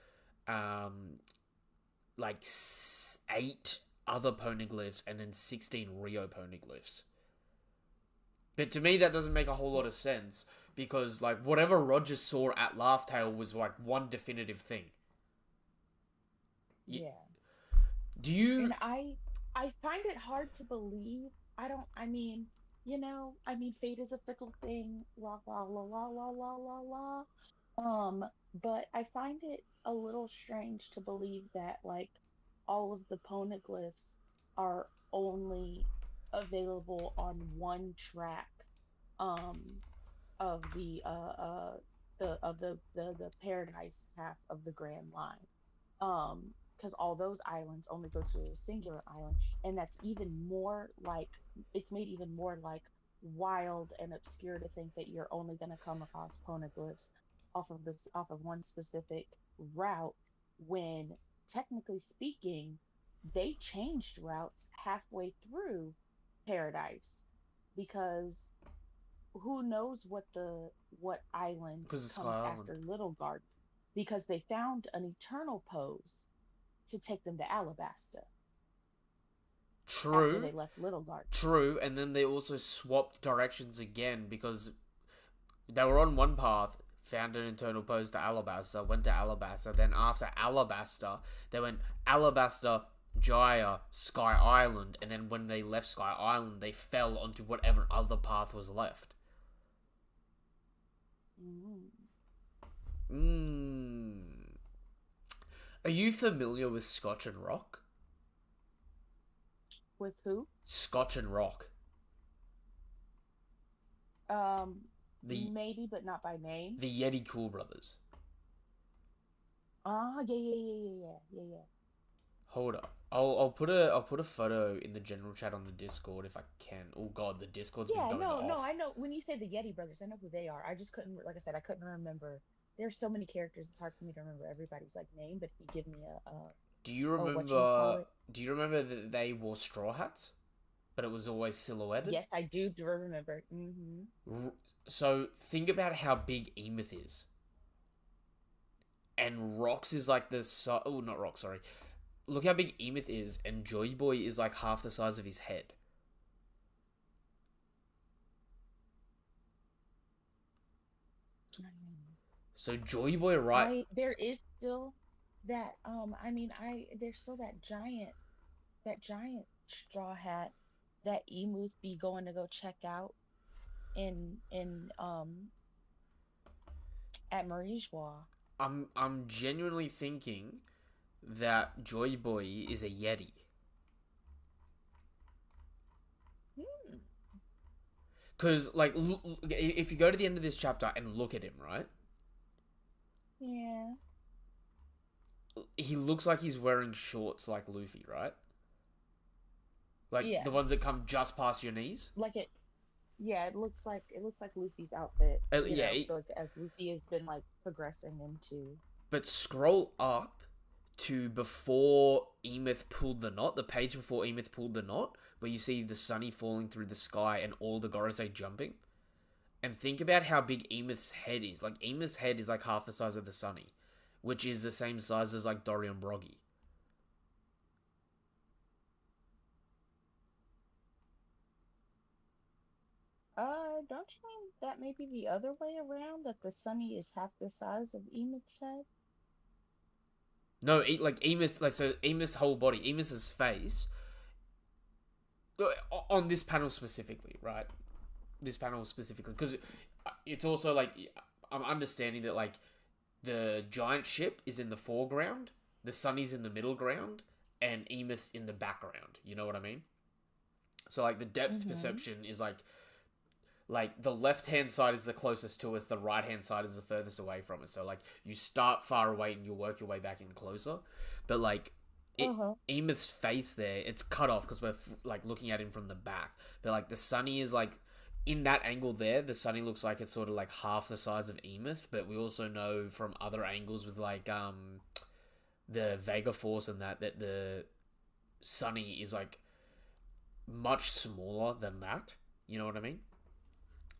um, like eight other poneglyphs, and then 16 Rio poneglyphs. But to me, that doesn't make a whole lot of sense because, like, whatever Roger saw at Laugh Tale was like one definitive thing. Yeah. Do you? And I find it hard to believe. I don't, I mean, fate is a fickle thing, la la la la la la la la. But I find it a little strange to believe that like all of the poneglyphs are only available on one track um of the paradise half of the Grand Line. Because all those islands only go to a singular island, and that's even more like it's made even more like wild and obscure to think that you're only going to come across poneglyphs off of one specific route when technically speaking they changed routes halfway through paradise because who knows what island Because of Sky comes Island. after Little Garden because they found an eternal pose to take them to Alabasta after True. they left Little Garden. True, and then they also swapped directions again because they were on one path, found an internal pose to Alabasta, went to Alabasta, then after Alabasta, they went Alabasta, Jaya, Sky Island, and then when they left Sky Island, they fell onto whatever other path was left. Mm. Mm. Are you familiar with Scotch and Rock? With who? Scotch and Rock. Um, The Maybe, but not by name. the Yeti Cool Brothers. Ah, yeah, yeah, yeah, yeah, yeah, yeah, yeah. Hold up. I'll put a photo in the general chat on the Discord if I can. Oh god, the Discord's been Yeah, going no, no, off. I know. When you say the Yeti brothers, I know who they are. I just couldn't, like I said, I couldn't remember. There's so many characters, it's hard for me to remember everybody's like name. But if you give me Do you a what you call remember? it, Do you remember that they wore straw hats, but it was always silhouetted? yes, I do remember. Mm-hmm. R- So think about how big Emeth is, and Rox is like the oh, not Rox, sorry. Look how big Emeth is, and Joy Boy is like half the size of his head. So Joy Boy, right? There is still that there's still that giant straw hat that Emuth be going to go check out in at Marijois. I'm genuinely thinking that Joy Boy is a Yeti. Hmm. Because, like, if you go to the end of this chapter and look at him, right? Yeah. He looks like he's wearing shorts like Luffy, right? Like, Yeah. the ones that come just past your knees? Like it yeah, it looks like Luffy's outfit, Yeah, so like as Luffy has been like progressing into. but scroll up to before Emeth pulled the knot, the page before Emeth pulled the knot, where you see the sunny falling through the sky and all the Gorosei jumping. And think about how big Emeth's head is. Like, Emeth's head is like half the size of the sunny, which is the same size as like Dorian Broggy. Don't you mean that may be the other way around, that the Sunny is half the size of Emot's head? No, like Emeth, like so Emeth's whole body, Emeth's face, on this panel specifically, right? This panel specifically, because it's also like I'm understanding that like the giant ship is in the foreground, the Sunny's in the middle ground, and Emeth's in the background. You know what I mean? So like the depth Mm-hmm. perception is like the left hand side is the closest to us, the right hand side is the furthest away from us. So like you start far away and you work your way back in closer, but like it, Uh-huh. Emeth's face there, it's cut off because we're like looking at him from the back. But like the Sunny is like in that angle there, the Sunny looks like it's sort of like half the size of Emeth. But we also know from other angles with like the Vega Force and that the Sunny is like much smaller than that. You know what I mean?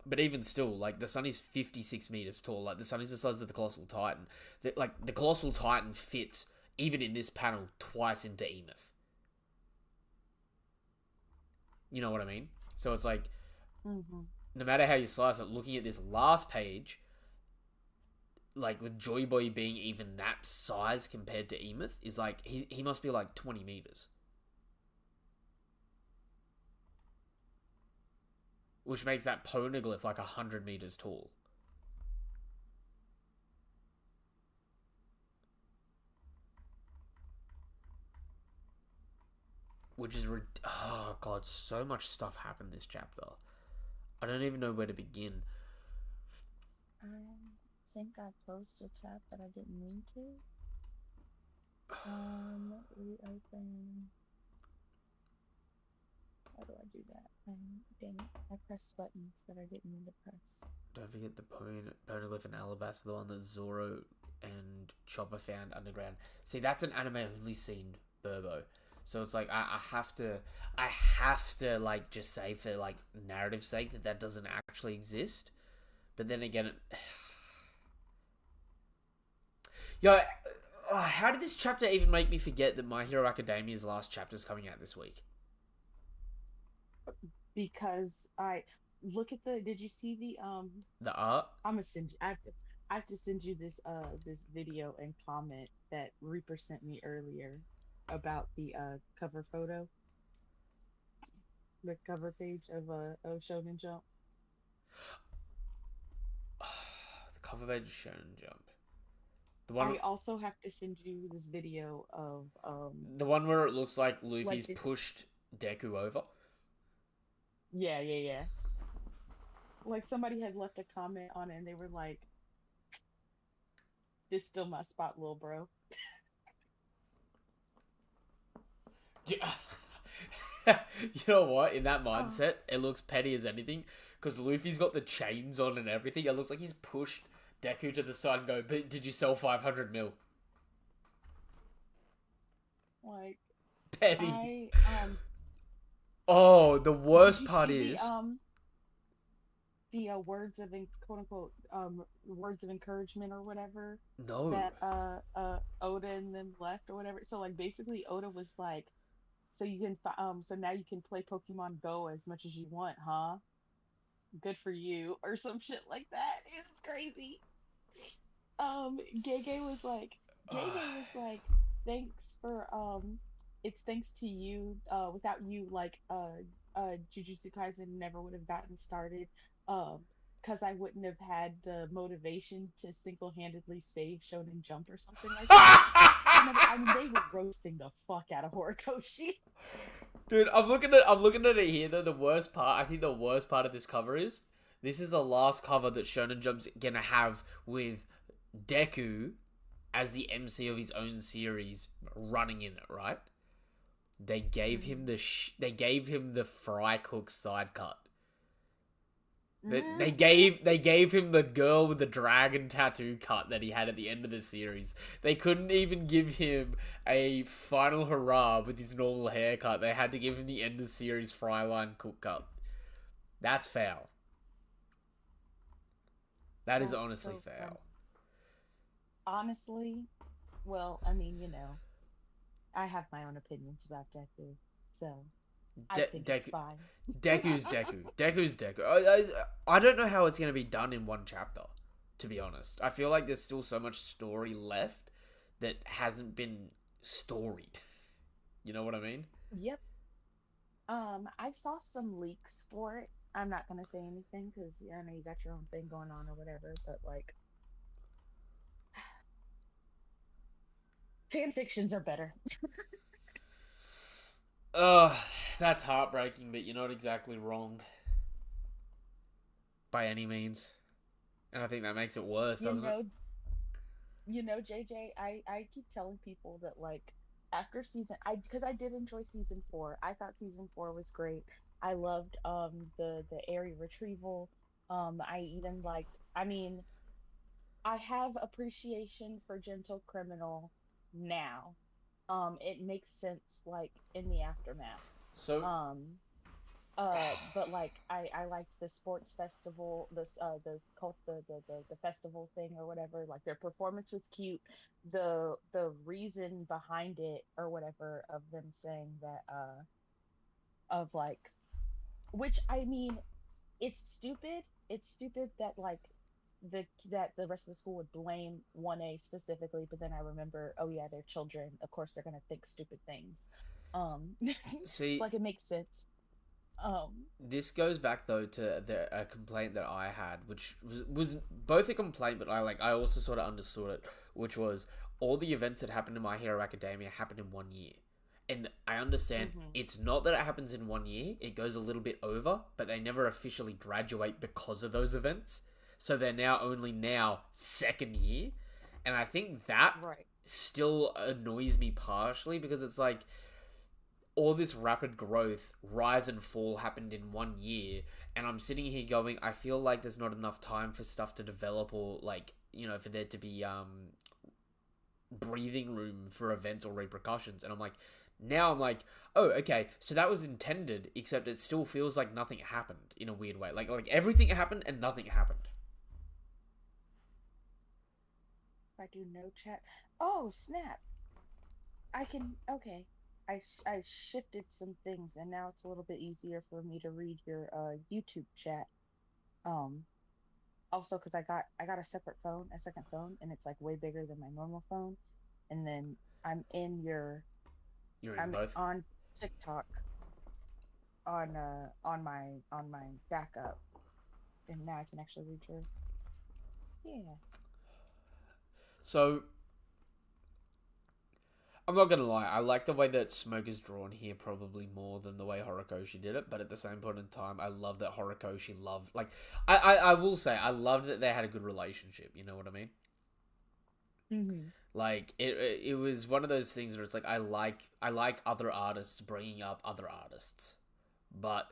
But even still, like the Sun is 56 meters tall. Like the Sun is the size of the Colossal Titan. The Colossal Titan fits even in this panel twice into Emeth. You know what I mean? So it's like Mm-hmm. no matter how you slice it, looking at this last page, like with Joy Boy being even that size compared to Emeth, is like he must be like 20 meters. which makes that poneglyph like 100 meters tall. Which is oh god, so much stuff happened this chapter. I don't even know where to begin. I think I closed a tab that I didn't mean to. Reopen. How do I do that? Dang it. I pressed buttons that I didn't mean to press. Don't forget the poneglyph and alabaster, the one that Zoro and Chopper found underground. See, that's an anime only seen Burbo. So it's like I have to like just say for like narrative's sake that doesn't actually exist. But then again, yo, how did this chapter even make me forget that My Hero Academia's last chapter is coming out this week? Because I look at the. Did you see The art? I'm gonna send you. I have to send you this video and comment that Reaper sent me earlier about the cover photo, the cover page of Shonen Jump. The cover page of Shonen Jump. The one, I also have to send you this video of the one where it looks like Luffy's pushed Deku over. Yeah. Like somebody had left a comment on it and they were like, "This still my spot, little bro." You know what? In that mindset, it looks petty as anything. Because Luffy's got the chains on and everything. It looks like he's pushed Deku to the side and go, "But did you sell 500 mil?" Like, Petty. I Oh, the did worst you part see is... the words of quote unquote words of encouragement or whatever No. that Oda and them left or whatever. So like basically Oda was like, so you can so now you can play Pokemon Go as much as you want, huh? Good for you, or some shit like that. It was crazy. Gege was like, Gege was like, thanks for it's thanks to you. Without you, like Jujutsu Kaisen never would have gotten started. Um, because I wouldn't have had the motivation to single-handedly save Shonen Jump or something like that. I mean, they were roasting the fuck out of Horikoshi. Dude, I'm looking at it here though. The worst part, I think the worst part of this cover is this is the last cover that Shonen Jump's gonna have with Deku as the MC of his own series running in it, right? They gave him they gave him the Fry Cook side cut. They gave him the girl with the dragon tattoo cut that he had at the end of the series. They couldn't even give him a final hurrah with his normal haircut. They had to give him the end of the series Fryline Cook cut. That's foul. That is That's honestly so funny. foul. Honestly, well, I mean, I have my own opinions about Deku, so I think it's fine. Deku's Deku. Deku's Deku. I don't know how it's going to be done in one chapter, to be honest. I feel like there's still so much story left that hasn't been storied. You know what I mean? Yep. I saw some leaks for it. I'm not gonna say anything because I know you got your own thing going on or whatever, but like fan fictions are better. Ugh, that's heartbreaking, but you're not exactly wrong. By any means. And I think that makes it worse, You doesn't it? know, JJ, I keep telling people that like after season I because I did enjoy season 4. I thought season 4 was great. I loved the airy retrieval. I even liked I mean, I have appreciation for Gentle Criminal now. It makes sense like in the aftermath. So, Um but like I liked the sports festival, the cult the festival thing or whatever. Like their performance was cute. The reason behind it or whatever of them saying that of like which I mean it's stupid. It's stupid that like that the rest of the school would blame 1A specifically, but then I remember, oh yeah, they're children. Of course they're gonna think stupid things. Um see, like it makes sense. This goes back though to a complaint that I had, which was both a complaint, but I also sort of understood it, which was all the events that happened in My Hero Academia happened in 1 year. And I understand Mm-hmm. it's not that it happens in 1 year, it goes a little bit over, but they never officially graduate because of those events. So they're now only now second year. And I think that Right. still annoys me partially because it's like all this rapid growth, rise and fall happened in 1 year. And I'm sitting here going, I feel like there's not enough time for stuff to develop or like, for there to be breathing room for events or repercussions. And now I'm like, oh, okay, so that was intended, except it still feels like nothing happened in a weird way. Like everything happened and nothing happened. If I do no chat. Oh, snap. I can. Okay. I shifted some things, and now it's a little bit easier for me to read your YouTube chat. Um. Also, because I got a separate phone, a second phone, and it's like way bigger than my normal phone. And then I'm in your. You're in I'm both. on TikTok on my backup, and now I can actually read your. Yeah. So I'm not gonna lie, I like the way that Smoke is drawn here probably more than the way Horikoshi did it, but at the same point in time, I love that Horikoshi loved I will say I loved that they had a good relationship, you know what I mean? Mm-hmm. Like it was one of those things where it's like I like other artists bringing up other artists. But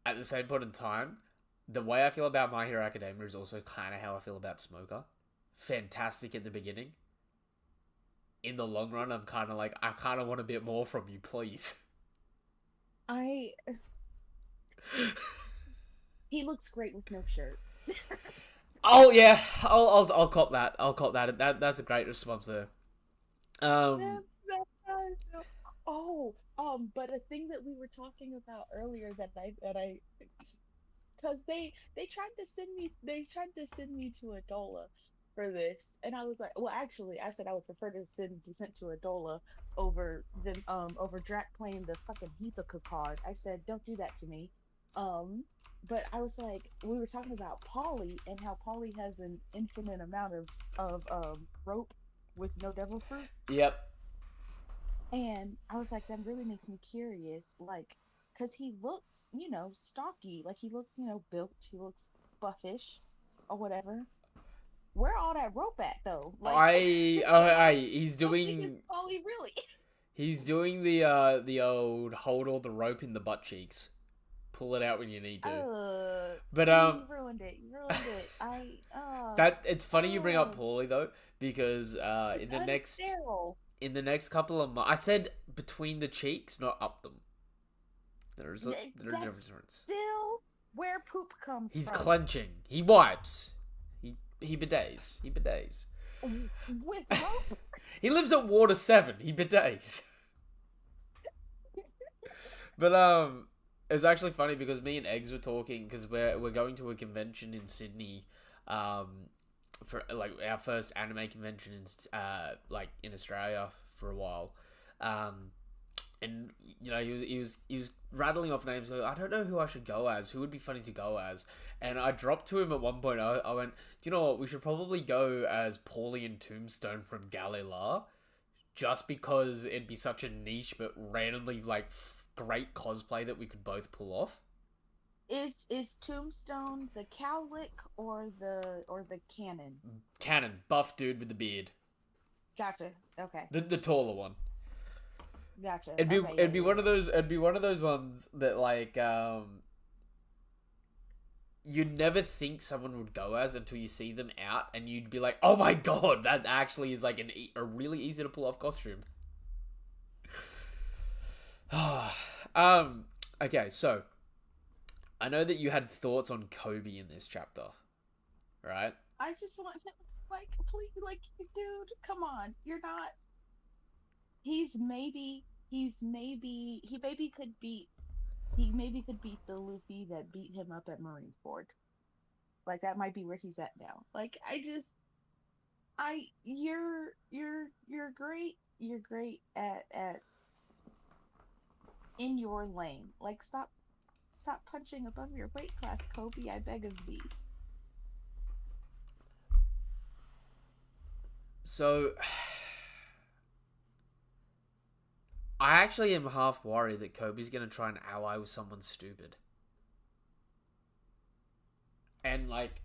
at the same point in time, the way I feel about My Hero Academia is also kind of how I feel about Smoker. Fantastic at the beginning. In the long run, I'm kind of like, I kind of want a bit more from you, please. I He looks great with no shirt. Oh yeah, I'll cop that. I'll cop that. That's a great response there. Um, That's oh, but a thing that we were talking about earlier that I because they tried to send me to Adola for this, and I was like, well, actually, I said I would prefer to be sent to Adola over Drac playing the fucking Hisoka card. I said, don't do that to me. Um, but I was like, we were talking about Polly and how Polly has an infinite amount of rope with no devil fruit. yep. And I was like, that really makes me curious, like, because he looks, stocky, like he looks, built, he looks buffish or whatever. Where all that rope at though? Like, He's how big is doing Polly really? the old hold all the rope in the butt cheeks, pull it out when you need to. But You ruined it. You ruined it. that it's funny you bring up Oh, Paulie though because it's unsterile. in the next couple of months, I said between the cheeks, not up them. There's a That's difference. still where poop comes He's from. clenching. He wipes. He bidets. He bidets. With rope. He lives at Water 7. He bidets. But it's actually funny because me and Eggs were talking because we're going to a convention in Sydney, um, for like our first anime convention in in Australia for a while, um, and he was rattling off names. Like, I don't know who I should go as. Who would be funny to go as? And I dropped to him at one point. I went, do you know what? We should probably go as Paulie and Tombstone from Galila, just because it'd be such a niche but randomly great cosplay that we could both pull off. Is Tombstone the cowlick or the cannon? Cannon, buff dude with the beard, Gotcha. Okay. the taller one. Gotcha. It'd be Okay. Yeah. it'd be Yeah. one Yeah. of those it'd be one of those ones that you'd never think someone would go as until you see them out and you'd be like, oh my god, that actually is like a really easy to pull off costume. Okay, so I know that you had thoughts on Kobe in this chapter, right? I just want him, like, please, like, dude, come on. You're not. He maybe could beat the Luffy that beat him up at Marineford. Like that might be where he's at now. Like I just I you're great. You're great at in your lane. Like, stop punching above your weight class, Kobe. I beg of thee. So, I actually am half worried that Kobe's going to try and ally with someone stupid. And, like,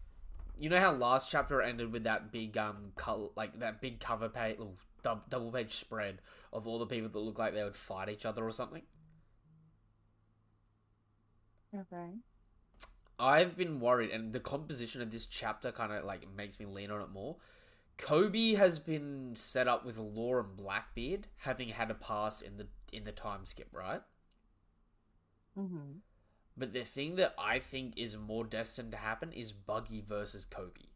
you know how last chapter ended with that big, that big cover page, double page spread of all the people that look like they would fight each other or something? Okay. I've been worried, and the composition of this chapter kind of, like, makes me lean on it more. Kobe has been set up with Law and Blackbeard having had a past in the time skip, right? Mm-hmm. But the thing that I think is more destined to happen is Buggy versus Kobe.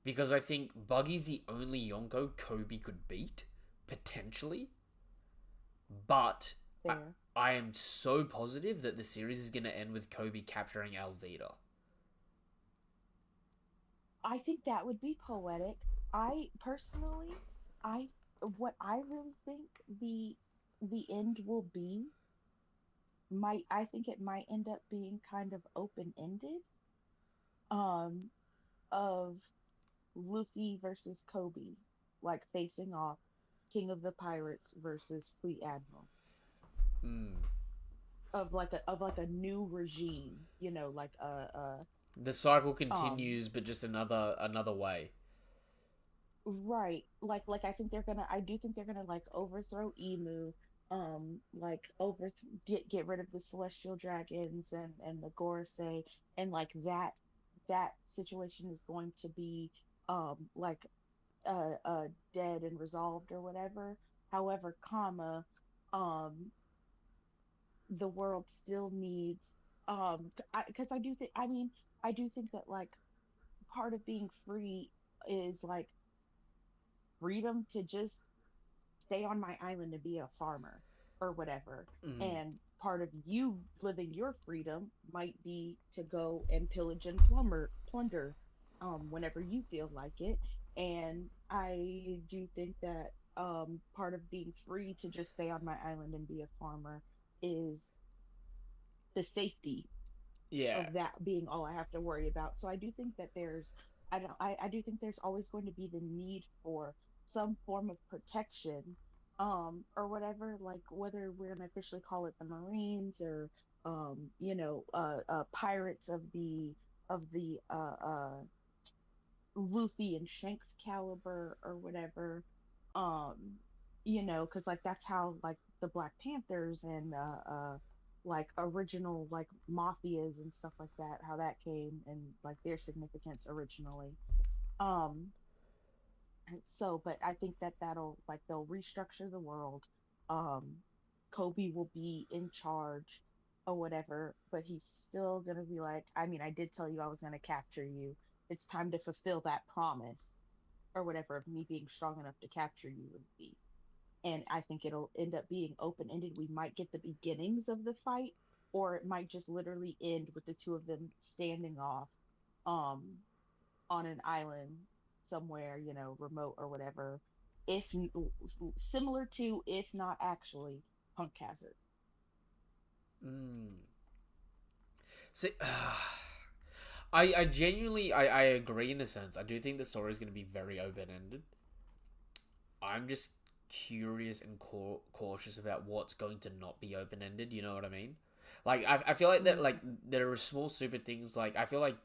Because I think Buggy's the only Yonko Kobe could beat, potentially. But Fair. I am so positive that the series is going to end with Kobe capturing Alvida. I think that would be poetic. I personally, I what I really think the end will be might I think it might end up being kind of open-ended. Um, of Luffy versus Kobe, like facing off King of the Pirates versus Fleet Admiral Mm. of like a new regime, like The cycle um continues, but just another way. right, like I do think they're gonna like overthrow Emu, like get rid of the Celestial Dragons and the Gorosei, and like that situation is going to be like dead and resolved or whatever. However, um the world still needs because I do think I mean I do think that like part of being free is like freedom to just stay on my island and be a farmer or whatever. Mm. And part of you living your freedom might be to go and pillage and plunder whenever you feel like it. And I do think that part of being free to just stay on my island and be a farmer is the safety Yeah. of that being all I have to worry about. So I do think that I do think there's always going to be the need for some form of protection, or whatever, like whether we're gonna officially call it the Marines or pirates of the Luffy and Shanks caliber or whatever. Because like that's how like the Black Panthers and like original like mafias and stuff like that, how that came and like their significance originally. Um, but I think that that'll like they'll restructure the world. Um, Kobe will be in charge or whatever, but he's still gonna be like, I mean, I did tell you I was gonna capture you. It's time to fulfill that promise or whatever of me being strong enough to capture you would be. And I think it'll end up being open ended. We might get the beginnings of the fight, or it might just literally end with the two of them standing off um on an island somewhere, remote or whatever. If similar to, if not actually, Punk Hazard. Mm. See, I genuinely I agree in a sense. I do think the story is going to be very open ended. I'm just curious and cautious about what's going to not be open ended. You know what I mean? Like I feel like that Mm, like there are small super things like I feel like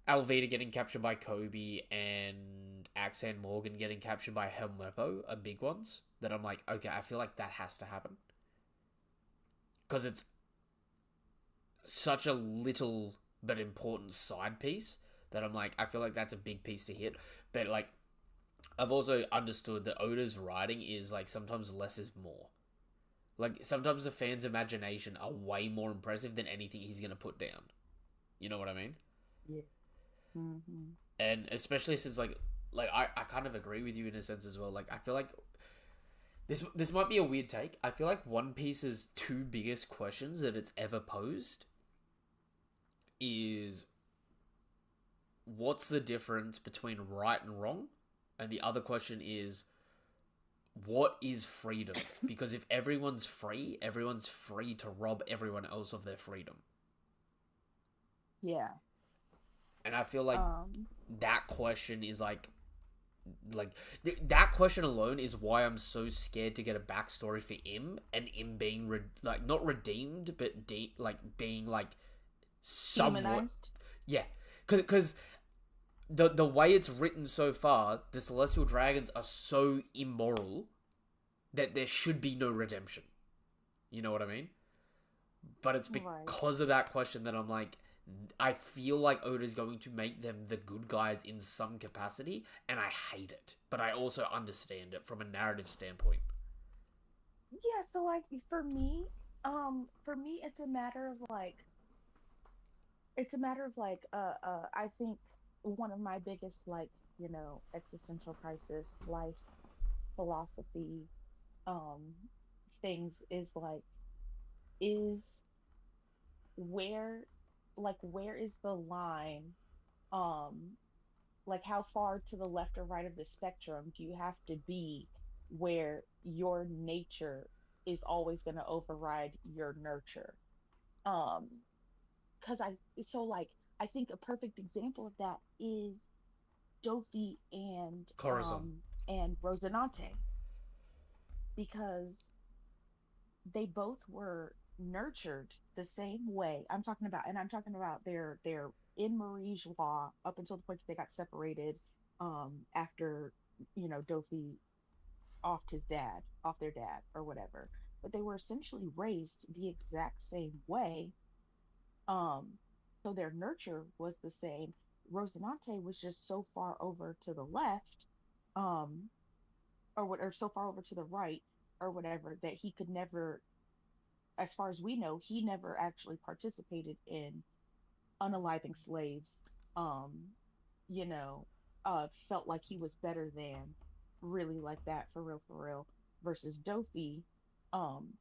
Alvida getting captured by Kobe and Axan Morgan getting captured by Helmeppo are big ones that I'm like, okay, I feel like that has to happen because it's such a little but important side piece that I'm like, I feel like that's a big piece to hit. But like, I've also understood that Oda's writing is like sometimes less is more. Like sometimes the fans' imagination are way more impressive than anything he's gonna put down. You know what I mean? yeah. Hmm. And especially since I kind of agree with you in a sense as well. Like I feel like this might be a weird take. I feel like One Piece's two biggest questions that it's ever posed is what's the difference between right and wrong? And the other question is what is freedom? Because if everyone's free to rob everyone else of their freedom. Yeah. And I feel like Um. that question is that question alone is why I'm so scared to get a backstory for Im, and Im being not redeemed, but being somewhat, Demonized. yeah, because the way it's written so far, the celestial dragons are so immoral that there should be no redemption. You know what I mean? But it's Right. because of that question that I'm like, I feel like Oda's going to make them the good guys in some capacity, and I hate it. But I also understand it from a narrative standpoint. Yeah. So like for me, it's a matter of like I think one of my biggest like existential crisis life philosophy um things is like is where where is the line um like how far to the left or right of the spectrum do you have to be where your nature is always going to override your nurture um because I think a perfect example of that is Dofi Corazon. and Rosinante because they both were nurtured the same way. I'm talking about their in Marie Joie up until the point that they got separated after Dofi off their dad or whatever. But they were essentially raised the exact same way. Um so their nurture was the same. Rosinante was just so far over to the left, um, or so far over to the right or whatever that he could never, as far as we know, he never actually participated in unaliving slaves. Um, you know, felt like he was better than really like that for real, versus Dofi. Um,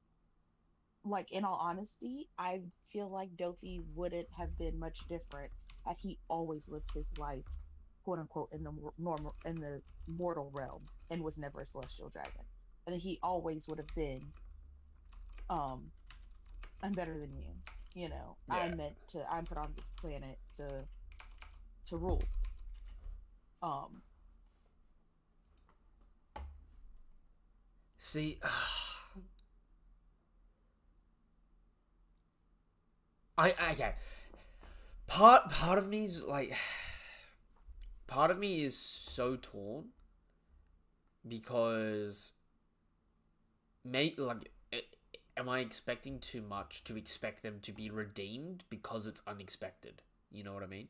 like in all honesty, I feel like Dofi wouldn't have been much different had he always lived his life, quote unquote, in the normal in the mortal realm and was never a celestial dragon. And he always would have been, um, I'm better than you. Yeah. I'm put on this planet to rule. Um, See, I okay. Part of me is like, part of me is so torn because, am I expecting too much to expect them to be redeemed because it's unexpected? You know what I mean?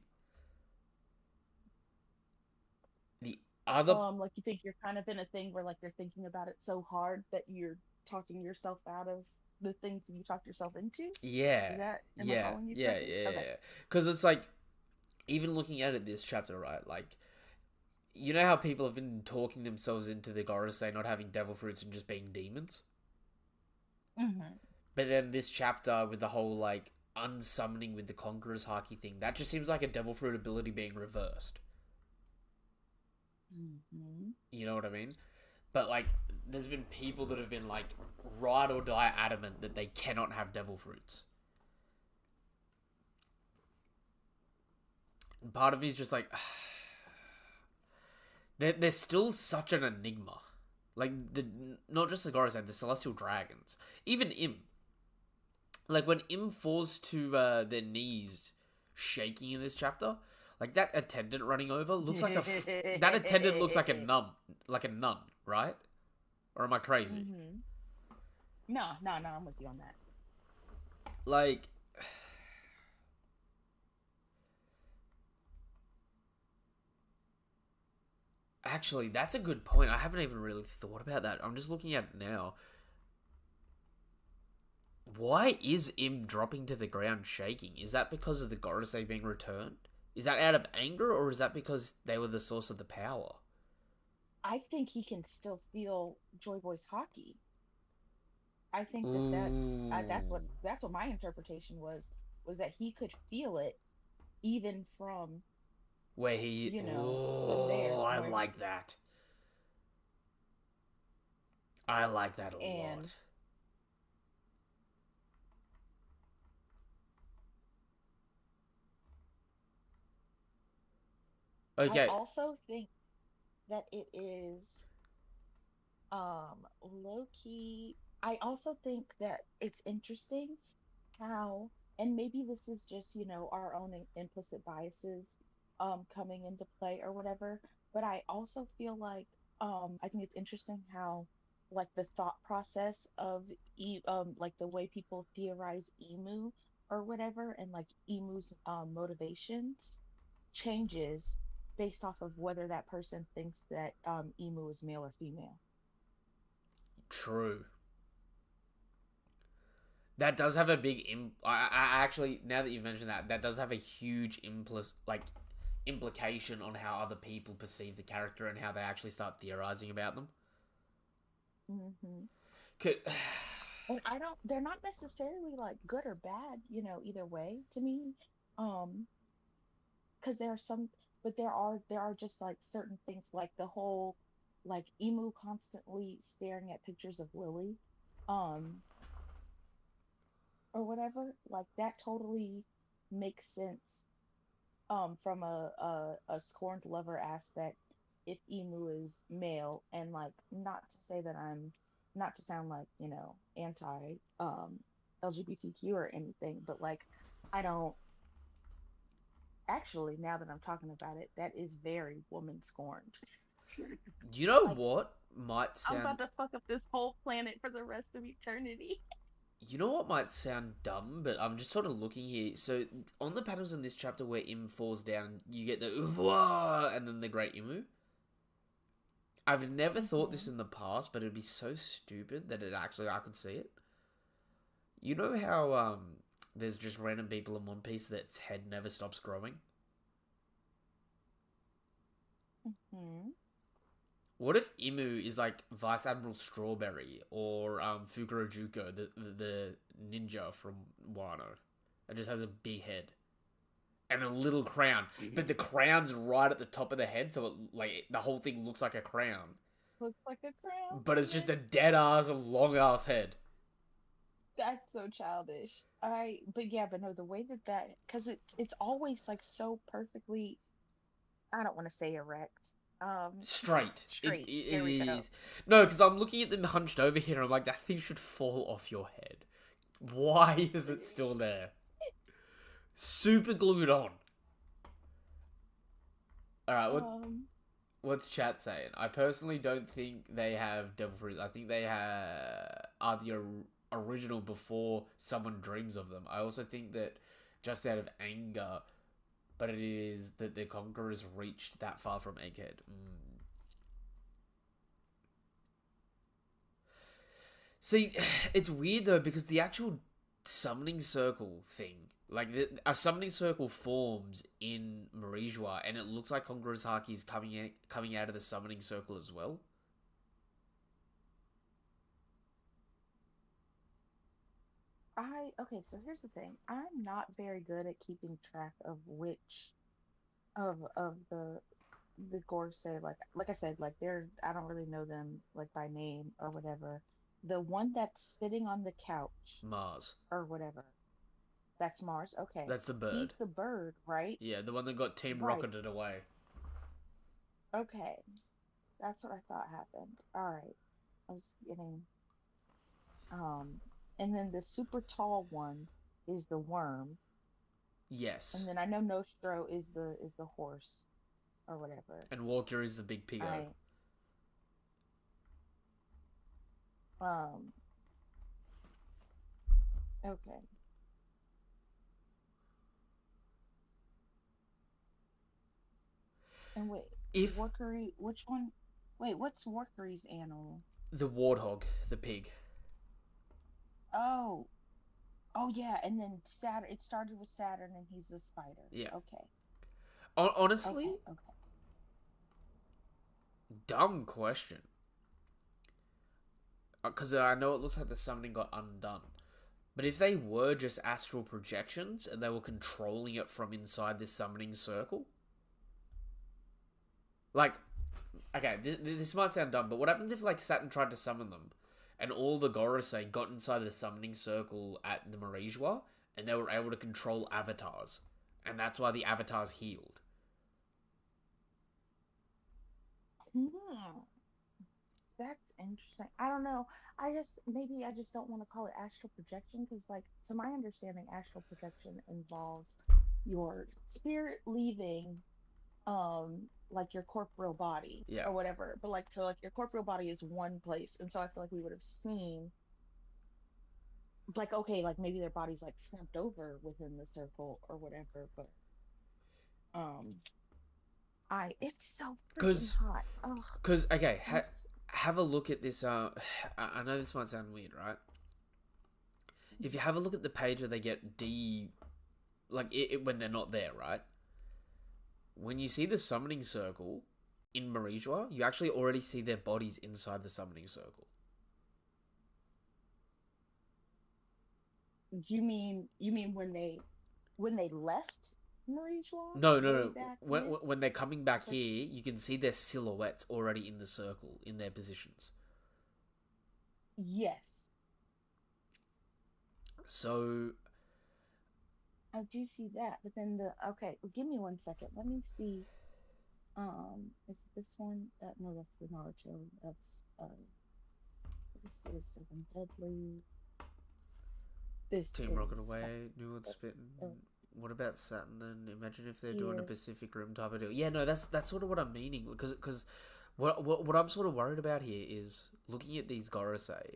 The other, like you think you're kind of in a thing where like you're thinking about it so hard that you're talking yourself out of the things that you talked yourself into. yeah, Is that am I yeah, following you yeah, correctly? yeah, Okay. yeah. Because it's like, even looking at it this chapter, right? Like, you know how people have been talking themselves into the Gorosei not having devil fruits and just being demons? Hmm. But then this chapter with the whole like unsummoning with the Conqueror's Haki thing, that just seems like a devil fruit ability being reversed. Hmm. You know what I mean? But like, there's been people that have been like ride or die adamant that they cannot have devil fruits. And part of me is just like, they're still such an enigma. Like the not just the Gorosei, the Celestial Dragons, even Im. Like when Im falls to their knees, shaking in this chapter, like that attendant running over looks like that attendant looks like a nun, right? Or am I crazy? Hmm. No, no, no, I'm with you on that. Like, actually, that's a good point. I haven't even really thought about that. I'm just looking at it now. Why is Im dropping to the ground shaking? Is that because of the Gorosei being returned? Is that out of anger, or is that because they were the source of the power? I think he can still feel Joy Boy's hockey. I think that Ooh. that's what my interpretation was that he could feel it even from Where he. from there Oh, I where like that. I like that a And lot. I Okay, also think that it is low key. I also think that it's interesting how, and maybe this is just, our own implicit biases coming into play or whatever, but I also feel like I think it's interesting how like the thought process of like the way people theorize emu or whatever, and like emu's motivations changes based off of whether that person thinks that emu is male or female. true. That does have a big I actually, now that you've mentioned that, that does have a huge implication on how other people perceive the character and how they actually start theorizing about them. Hmm. Could, And I don't, they're not necessarily like good or bad, either way to me. Um, because there are some, but there are just like certain things like the whole like emu constantly staring at pictures of Lily, um, or whatever, like that totally makes sense from a scorned lover aspect if emu is male, and like not to say that I'm not to sound like anti LGBTQ or anything, but like I don't actually, now that I'm talking about it, that is very woman scorned. you know Like what might I'm sound about to fuck up this whole planet for the rest of eternity. You know what might sound dumb, but I'm just sort of looking here. So on the panels in this chapter where Im falls down, you get the "Uvwa" and then the Great Imu. I've never thought this Hmm. in the past, but it'd be so stupid that it actually I could see it. You know how there's just random people in One Piece that's head never stops growing? Hmm. What if Imu is like Vice Admiral Strawberry or Fukurojuko, the ninja from Wano, and just has a big head and a little crown, but the crown's right at the top of the head, so it like the whole thing looks like a crown, Looks like a crown but to it's just a me. dead ass, long ass head. That's so childish. But yeah, but no, the way that, because it's always like so perfectly, I don't want to say erect, um, Straight. It straight. There we go. is no, because I'm looking at them hunched over here. And I'm like, that thing should fall off your head. Why is it still there? Super glued on. All right, Um, what's chat saying? I personally don't think they have devil fruits. I think they are the original before someone dreams of them. I also think that just out of anger, but it is that the conquerors reached that far from Egghead. See, it's weird though because the actual summoning circle thing, like a summoning circle forms in Marijua, and it looks like Conqueror's Haki is coming out of the summoning circle as well. okay, so here's the thing. I'm not very good at keeping track of which of the Gorsei, like I said, like they're I don't really know them like by name or whatever. The one that's sitting on the couch Mars. or whatever, that's Mars. Okay. That's the He's bird. the bird, right? Yeah, the one that got Team Right. Rocketed away. Okay. That's what I thought happened. All right. I was getting um and then the super tall one is the worm. And Yes. then I know Nostro is the horse or whatever. And Walker is the big piggo. I um okay. And wait, If Workery, which one? Wait, what's Workery's animal? the warthog, the pig. Oh, oh yeah, and then Saturn. It started with Saturn, and he's the spider. Yeah. Okay, Honestly, okay, okay. dumb question. Because I know it looks like the summoning got undone. But if they were just astral projections and they were controlling it from inside this summoning circle, like, okay, this might sound dumb, but what happens if like Saturn tried to summon them, and all the Gorosei got inside the summoning circle at the Marijua, and they were able to control avatars, and that's why the avatars healed. Hmm. That's interesting. I don't know. Maybe I just don't want to call it astral projection because, like, to my understanding, astral projection involves your spirit leaving, like your corporeal body Yeah, or whatever. But like, so like your corporeal body is one place, and so I feel like we would have seen, like, okay, like maybe their bodies like slumped over within the circle or whatever. But um, it's so freaking because hot. Oh, okay, it's have a look at this. I know this might sound weird, right? If you have a look at the page where they get when they're not there, right? When you see the summoning circle in Marijua, you actually already see their bodies inside the summoning circle. you mean when they left Marijua No, no, way no. back When, when? when they're coming back Like, here, you can see their silhouettes already in the circle, in their positions. yes, So, I do see that. But then okay, give me 1 second. Let me see. Is it this one? No, that's the Naruto. That's this is Seven Deadly. This Team Rocket is Away, New World Spitting. so What about Saturn then? Imagine if they're doing a here. Pacific Rim type of deal. Yeah, no, that's sort of what I'm meaning. Because what I'm sort of worried about here is looking at these Gorosei.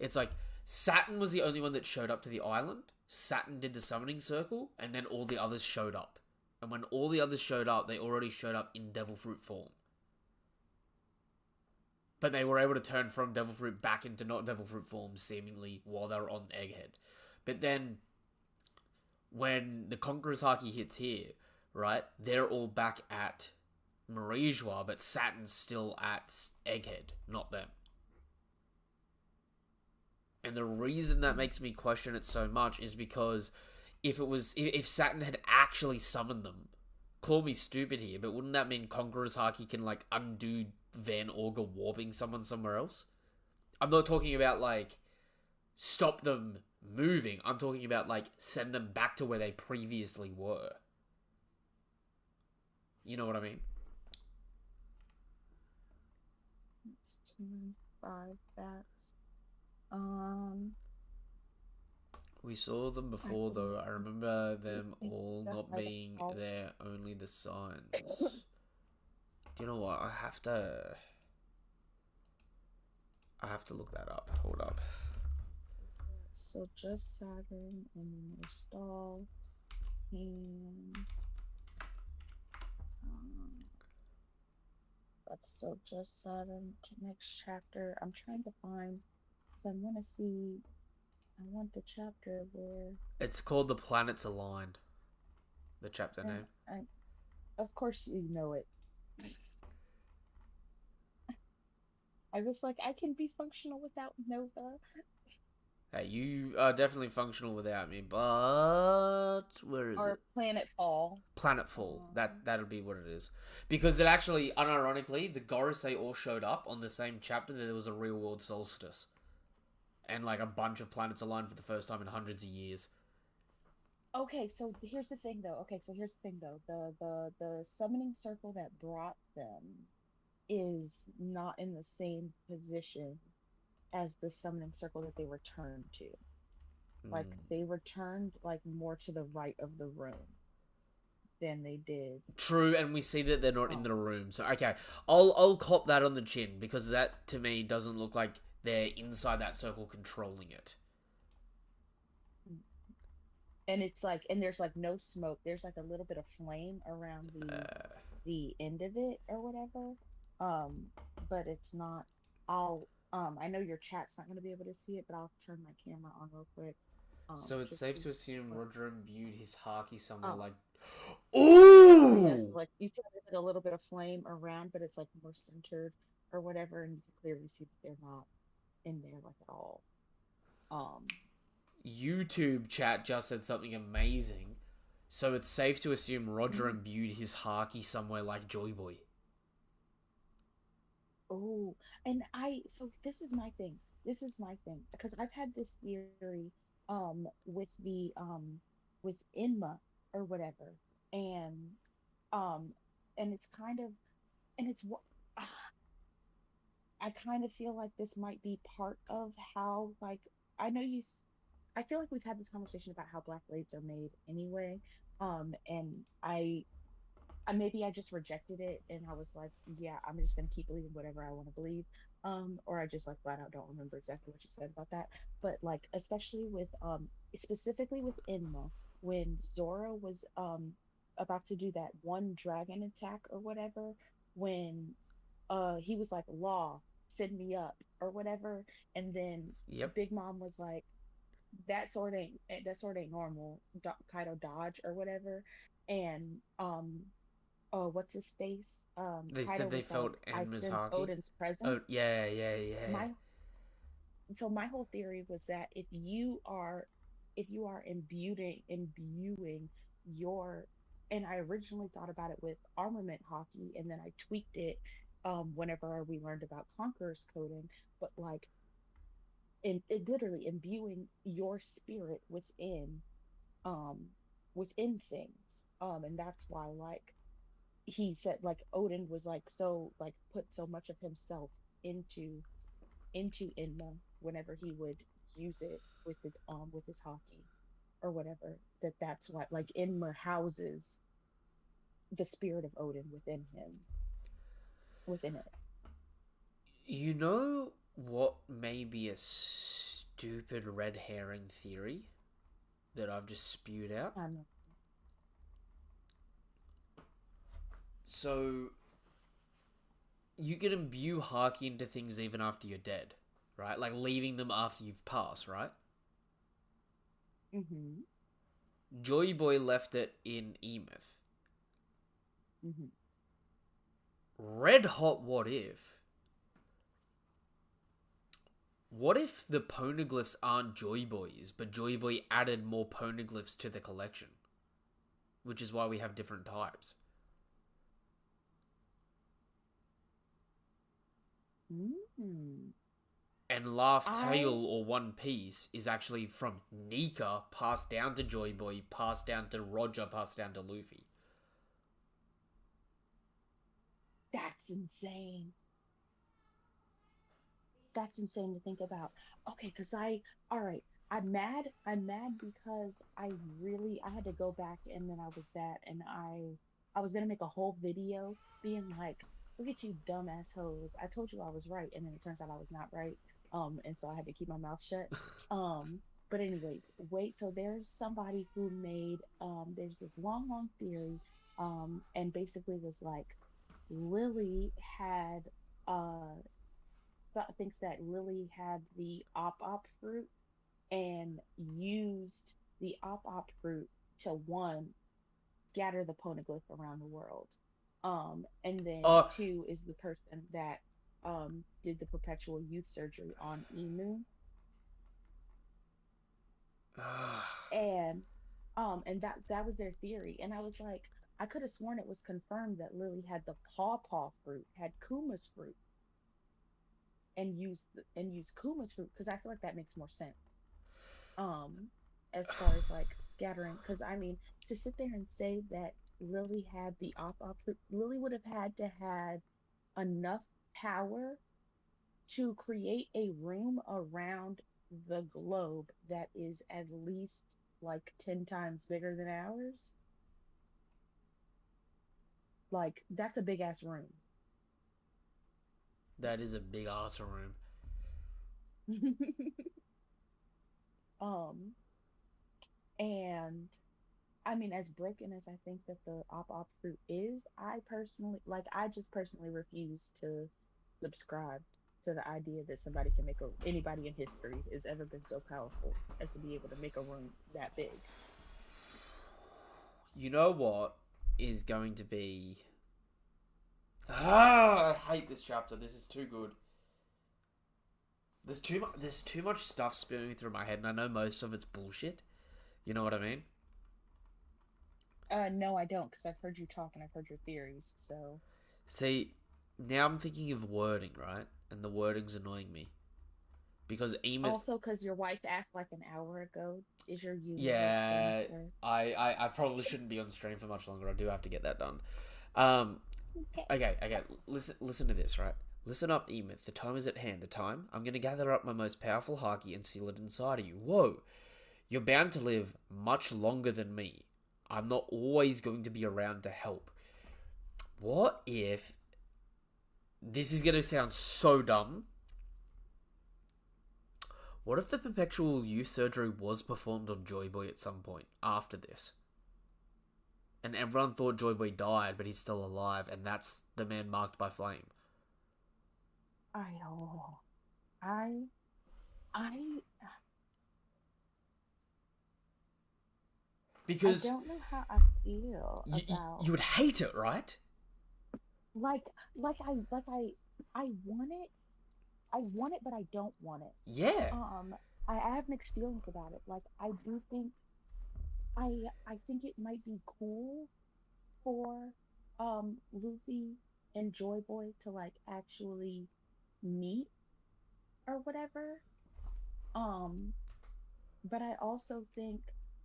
It's like Saturn was the only one that showed up to the island. Saturn did the summoning circle, and then all the others showed up. And when all the others showed up, they already showed up in Devil Fruit form. But they were able to turn from Devil Fruit back into not Devil Fruit form, seemingly, while they were on Egghead. But then, when the Conqueror's Haki hits here, right, they're all back at Marijua, but Saturn's still at Egghead, not them. And the reason that makes me question it so much is because if Saturn had actually summoned them, call me stupid here, but wouldn't that mean Conqueror's Haki can like undo Van Auger warping someone somewhere else? I'm not talking about like stop them moving. I'm talking about like send them back to where they previously were. You know what I mean? It's 2 5 bats. Um, We saw them I before though. I remember them think all that's not by being default. there, only the signs. Do you know what? I have to look that up. Hold up. So just Saturn, and then there's Stall, and um, that's still just Saturn. Next chapter, I'm trying to find, because I want to see. I want the chapter where, It's called The Planets Aligned. The chapter and name. of course you know it. I was like, I can be functional without Nova. Hey, you are definitely functional without me, but where is it? Or Planet Fall. Planetfall. Um, That'll be what it is. Because it actually, unironically, the Gorosei all showed up on the same chapter that there was a real world solstice. And like a bunch of planets aligned for the first time in hundreds of years. okay, so here's the thing though. Okay, so here's the thing though. The summoning circle that brought them is not in the same position as the summoning circle that they returned to. Like Mm. they returned like more to the right of the room than they did. True, and we see that they're not in Oh, the room. So okay, I'll cop that on the chin because that to me doesn't look like they're inside that circle controlling it. and it's like, and there's like no smoke. There's like a little bit of flame around Uh, the end of it or whatever. Um, but it's not. I know your chat's not gonna be able to see it, but I'll turn my camera on real quick. so it's Just safe so to assume but, Roger imbued his Haki somewhere um, like. yes, Ooh! like you see there's like a little bit of flame around, but it's like more centered or whatever, and you can clearly see that they're not in there like at all. Um, YouTube chat just said something amazing. So it's safe to assume Roger imbued his Haki somewhere like Joy Boy. oh, and so this is my thing. this is my thing because I've had this theory with the with Inma or whatever, and um and it's kind of and it's what I kind of feel like this might be part of how, like, I know I feel like we've had this conversation about how black blades are made anyway. And I maybe I just rejected it and I was like, yeah, I'm just gonna keep believing whatever I want to believe. Or I just like flat out don't remember exactly what you said about that. But like especially with specifically with Inma, when Zora was about to do that one dragon attack or whatever, when he was like, Law, send me up or whatever, and then Yep. Big Mom was like, that sword ain't normal, Kaido dodge or whatever. And oh, what's his face? They Kaido said they was like, felt I Enma's sense haki. Odin's Oh, presence. yeah, yeah, yeah. My my whole theory was that if you are imbuing your and I originally thought about it with armament hockey and then I tweaked it whenever we learned about conqueror's coding, but like it literally imbuing your spirit um within things. And that's why like he said like Odin was like so like put so much of himself into Inma whenever he would use it with his hockey or whatever, that's what like Inma houses the spirit of Odin within it. You know what may be a stupid red herring theory that I've just spewed out? Um, So, you can imbue haki into things even after you're dead, right? Like leaving them after you've passed, right? mm-hmm, Joy Boy left it in Emeth. mm-hmm. Red hot what if? What if the poneglyphs aren't Joy Boys, but Joy Boy added more poneglyphs to the collection? Which is why we have different types. Mm. And Laugh Tale I or One Piece is actually from Nika, passed down to Joy Boy, passed down to Roger, passed down to Luffy. That's insane. That's insane to think about. Okay, because all right, I'm mad because I had to go back and then I was that, and I was gonna make a whole video being like, look at you dumbass hoes. I told you I was right, and then it turns out I was not right. And so I had to keep my mouth shut. Um, but anyways, wait, so there's somebody who made, there's this long theory, and basically was like, Lily had, uh thinks that Lily had the op fruit and used the op fruit to one scatter the poneglyph around the world. And then Oh, two is the person that did the perpetual youth surgery on Emu. And that was their theory. And I was like, I could have sworn it was confirmed that Lily had the pawpaw fruit, had Kuma's fruit, and used Kuma's fruit because I feel like that makes more sense. um as far as like scattering, because I mean, to sit there and say that Lily had the op Lily would have had to had enough power to create a room around the globe that is at least like 10 times bigger than ours. Like that's a big ass room. that is a big ass room. um and I mean, as broken as I think that the op fruit is, I just personally refuse to subscribe to the idea that anybody in history has ever been so powerful as to be able to make a room that big. You know what is going to be... I hate this chapter. This is too good. There's too much stuff spewing through my head, and I know most of it's bullshit. You know what I mean? No, I don't, because I've heard you talk and I've heard your theories. So, See, now I'm thinking of wording, right? And the wording's annoying me. because Emeth. Also, because your wife asked like an hour ago, is your universe done, Yeah, sir? I probably shouldn't be on stream for much longer. I do have to get that done. Um, Okay. okay. Listen to this, right? Listen up, Emeth. The time is at hand. The time. I'm gonna gather up my most powerful haki and seal it inside of you. Whoa, you're bound to live much longer than me. I'm not always going to be around to help. What if this is gonna sound so dumb? What if the perpetual youth surgery was performed on Joy Boy at some point after this? And everyone thought Joy Boy died, but he's still alive, and that's the man marked by flame. I oh, I I I Because don't know how I feel about you would hate it, right? like I want it. I want it, but I don't want it. Yeah. Um, I have mixed feelings about it. Like I do think I think it might be cool for Luffy and Joy Boy to like actually meet or whatever. Um, but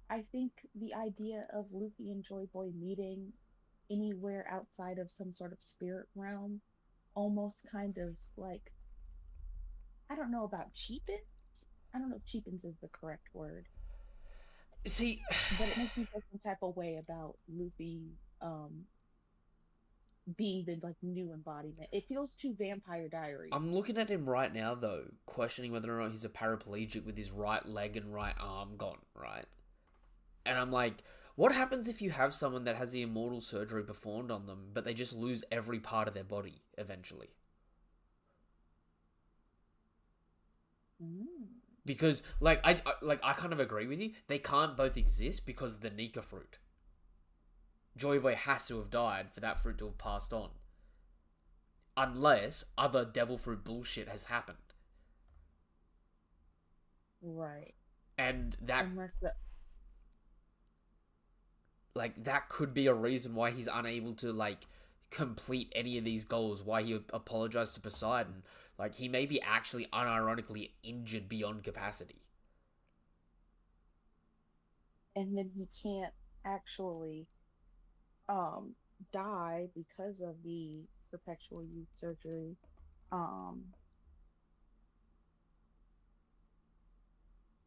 I think the idea of Luffy and Joy Boy meeting anywhere outside of some sort of spirit realm almost kind of like I don't know about cheapens. I don't know if cheapens is the correct word, See, but it makes me feel some type of way about Luffy um being the like new embodiment. It feels too Vampire I'm Diaries. looking at him right now, though, questioning whether or not he's a paraplegic with his right leg and right arm gone, right? And I'm like, what happens if you have someone that has the immortal surgery performed on them, but they just lose every part of their body eventually? Mm, Because I kind of agree with you. They can't both exist because of the Nika fruit. Joy Boy has to have died for that fruit to have passed on, unless other devil fruit bullshit has happened, right. and that Unless the that could be a reason why he's unable to complete any of these goals. Why he apologized to Poseidon. Like he may be actually unironically injured beyond capacity. and then he can't actually um die because of the perpetual youth surgery. Um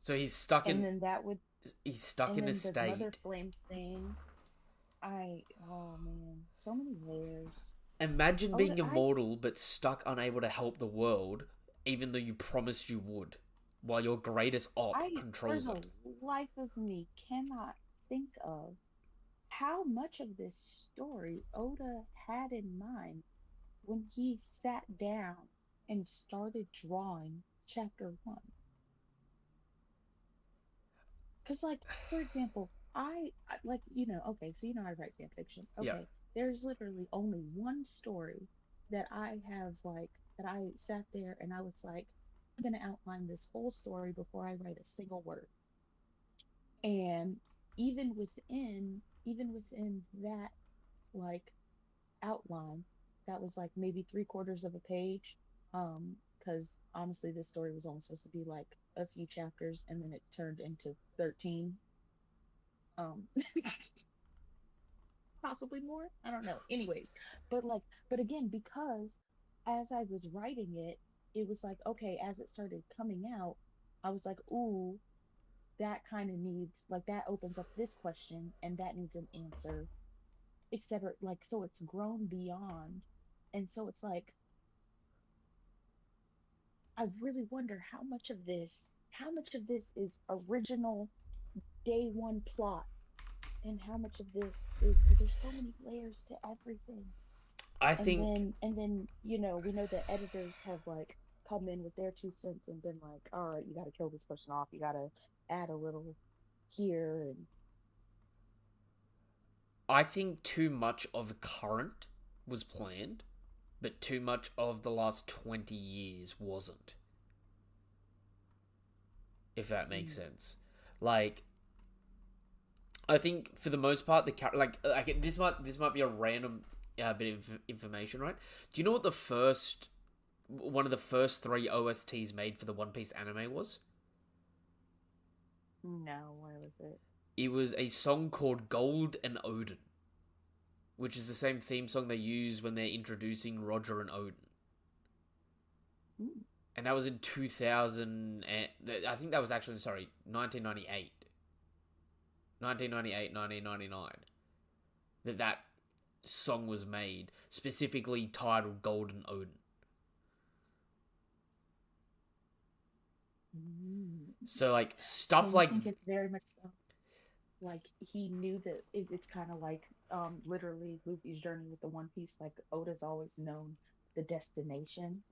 So he's stuck and in then that would he's stuck and in a then the mother state. flame thing. I oh man, so many layers. Imagine Oh, being immortal but stuck unable to help the world, even though you promised you would, while your greatest op I for controls the it. life of me cannot think of how much of this story Oda had in mind when he sat down and started drawing chapter one. Because, like, for example, like, okay, so I write fan fiction. Yeah. Okay, there's literally only one story that I have, like, that I sat there and I was like, I'm going to outline this whole story before I write a single word. And even within that, like, outline, that was like maybe three-quarters of a page. Because honestly, this story was only supposed to be like a few chapters and then it turned into 13. Um, possibly more. I don't know. Anyways, but like, but again, because as I was writing it, it was like, okay, as it started coming out, I was like, ooh, that kind of needs, like, that opens up this question and that needs an answer, etc. Like, so it's grown beyond. And so it's like, I really wonder how much of this is original day one plot and how much of this is because there's so many layers to everything. I and think then and then we know the editors have like come in with their 2 cents and been like, all right, you got to kill this person off, you got to add a little here and I think too much of current was planned, but too much of the last 20 years wasn't. If that makes mm, sense. Like I think for the most part the this might be a random bit of information, right? Do you know what the first one of the first 3 OSTs made for the One Piece anime was? No, where was it? It was a song called Gold and Odin, which is the same theme song they use when they're introducing Roger and Odin. Hmm. And that was in 2000, and I think that was actually, sorry, 1998. 1998, 1999. That song was made, specifically titled Golden Odin. So, like, So stuff you like... think it's very much so, like he knew that it's kind of like literally Luffy's journey with the One Piece. Like Oda's always known the destination,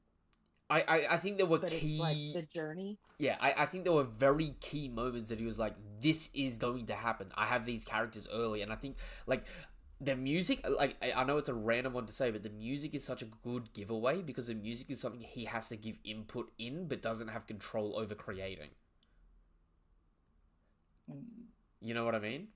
I think there were but it's like key... the journey. Yeah, I think there were very key moments that he was like, this is going to happen. I have these characters early, and I think, like, the music, like, I know it's a random one to say, but the music is such a good giveaway because the music is something he has to give input in, but doesn't have control over creating. Mm, You know what I mean?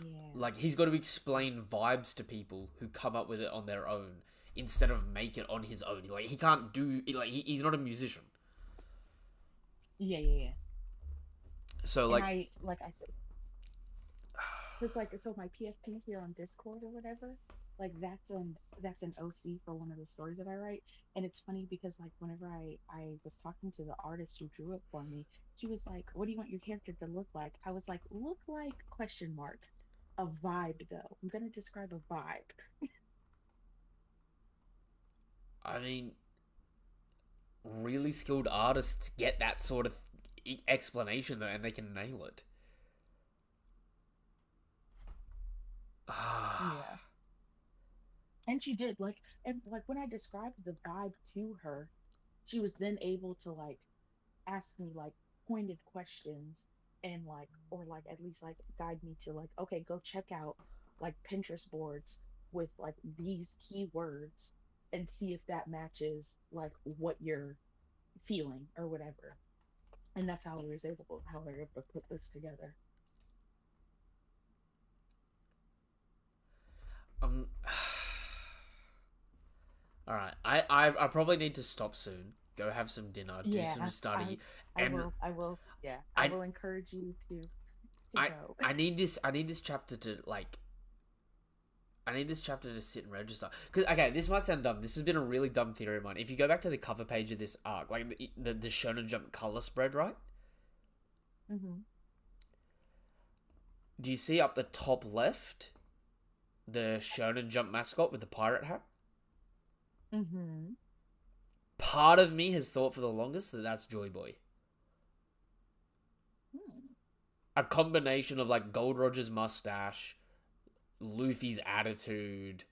yeah, Like, he's got to explain vibes to people who come up with it on their own instead of make it on his own. Like, he can't do, like, he's not a musician. yeah. So, And like, I because like so my PFP here on Discord or whatever, like that's an OC for one of the stories that I write. And it's funny because like whenever I was talking to the artist who drew it for me, she was like, "What do you want your character to look like?" I was like, "Look like question mark, a vibe though. I'm gonna describe a vibe." I mean, really skilled artists get that sort of explanation though, and they can nail it. Ah, Yeah. And she did and when I described the vibe to her, she was then able to like ask me like pointed questions and like or like at least like guide me to like okay go check out like Pinterest boards with like these keywords and see if that matches like what you're feeling or whatever. And that's how we were able to put this together. um, all right. I probably need to stop soon. Go have some dinner, do Yeah, some I study, I and will yeah, I I will encourage you to I go. I need this. I need this chapter to like. I need this chapter to sit and register. Because, okay, this might sound dumb. This has been a really dumb theory of mine. If you go back to the cover page of this arc, like the Shonen Jump color spread, right? Hmm. Do you see up the top left the Shonen Jump mascot with the pirate hat? Hmm. Part of me has thought for the longest that that's Joy Boy. Hmm. A combination of like Gold Roger's mustache, Luffy's attitude,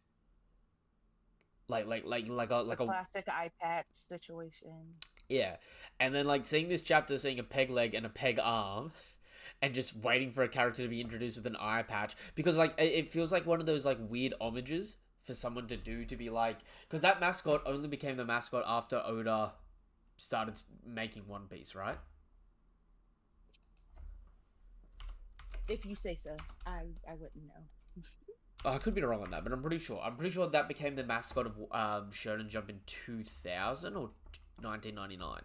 The like a classic eye patch situation. yeah, and then like seeing this chapter, seeing a peg leg and a peg arm, and just waiting for a character to be introduced with an eye patch because like it feels like one of those like weird homages for someone to do to be like because that mascot only became the mascot after Oda started making One Piece, right? If you say so, I wouldn't know. I could be wrong on that, but I'm pretty sure. I'm pretty sure that became the mascot of Shonen Jump in 2000 or 1999,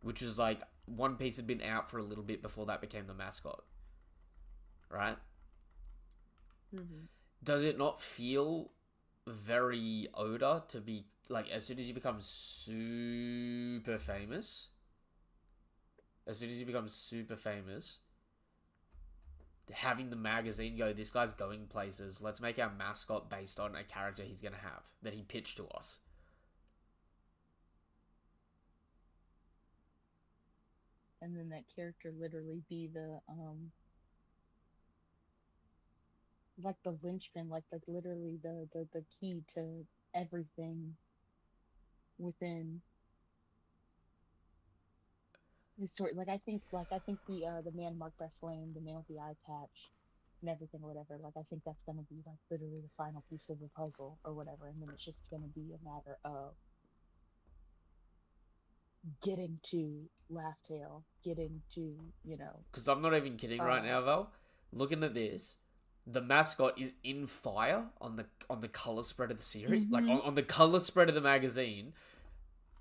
which is like One Piece had been out for a little bit before that became the mascot, right? Hmm. Does it not feel very Oda to be like as soon as you become super famous, as soon as you become super famous, having the magazine go, this guy's going places. Let's make our mascot based on a character he's gonna have that he pitched to us. And then that character literally be the like the linchpin, like literally the key to everything within his story. Like I think the man marked by flame, the man with the eye patch and everything or whatever, like I think that's gonna be like literally the final piece of the puzzle or whatever, and then it's just gonna be a matter of getting to Laugh Tale, getting to, Because I'm not even kidding right uh now, Val. Looking at this, the mascot is in fire on the color spread of the series, like Mm-hmm. on the color spread of the magazine.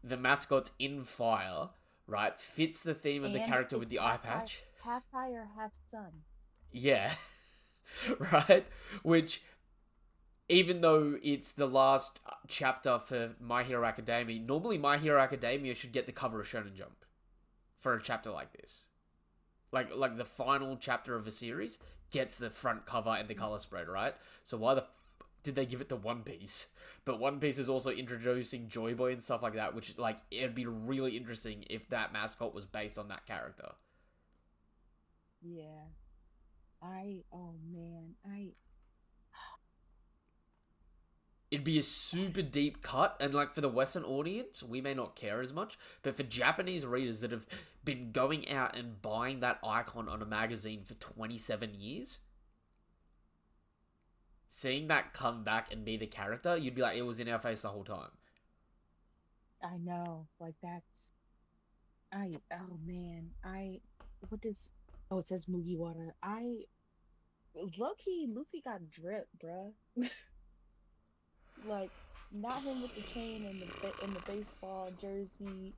The mascot's in fire, right? Fits the theme of the And character with it's the eye patch. half fire, half sun. Yeah, right. Which, even though it's the last chapter for My Hero Academia, normally My Hero Academia should get the cover of Shonen Jump for a chapter like this. Like the final chapter of a series gets the front cover and the color spread, right? So why the did they give it to One Piece? But One Piece is also introducing Joy Boy and stuff like that, which like it'd be really interesting if that mascot was based on that character. Yeah. Oh man, It'd be a super deep cut, and like for the Western audience, we may not care as much, but for Japanese readers that have been going out and buying that icon on a magazine for 27 years, seeing that come back and be the character, you'd be like, it was in our face the whole time. I know. Like that's oh man, what does oh it says Mugiwara. Luffy got drip, bruh. Like not him with the chain and the baseball jersey.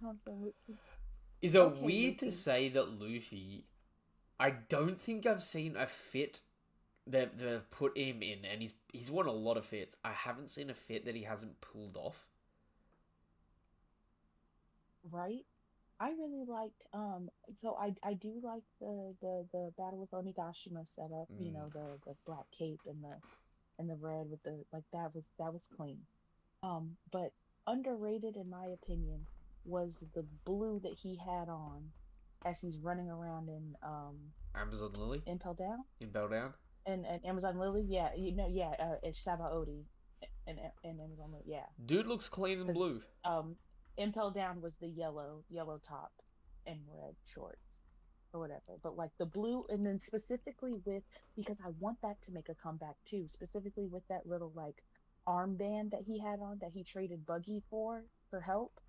Awesome. Is it Okay, weird to Luffy. say that Luffy, I don't think I've seen a fit that they've put him in, and he's won a lot of fits. I haven't seen a fit that he hasn't pulled off. Right? I really liked so I do like the battle with Onigashima setup, Mm. the black cape and the red with the like that was clean. But underrated in my opinion was the blue that he had on as he's running around Amazon Lily Impel Down in Bell Down. and Amazon Lily, yeah, yeah, it's Sabaody and Amazon Lily, yeah. Dude looks clean and Because blue. Impel Down was the yellow top and red shorts or whatever. But like the blue, and then specifically with because I want that to make a comeback too, specifically with that little like armband that he had on that he traded Buggy for help,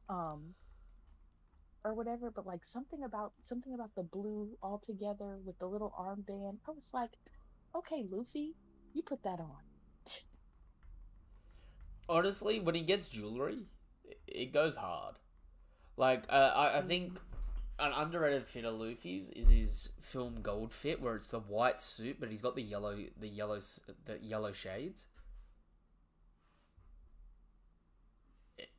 um, or whatever. But like something about the blue all together with the little armband. I was like, okay, Luffy, you put that on. Honestly, when he gets jewelry, it goes hard. Like, I think Mm, an underrated fit of Luffy's is his film gold fit, where it's the white suit, but he's got the yellow shades.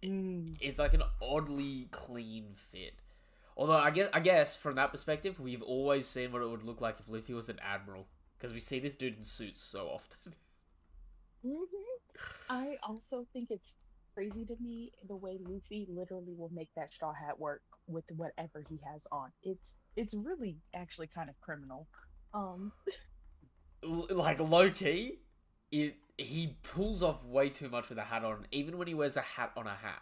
mm. It's like an oddly clean fit. Although I guess from that perspective, we've always seen what it would look like if Luffy was an admiral, because we see this dude in suits so often. I also think it's crazy to me the way Luffy literally will make that straw hat work with whatever he has on. It's really actually kind of criminal. Um, Like low key, it he pulls off way too much with a hat on, even when he wears a hat on a hat.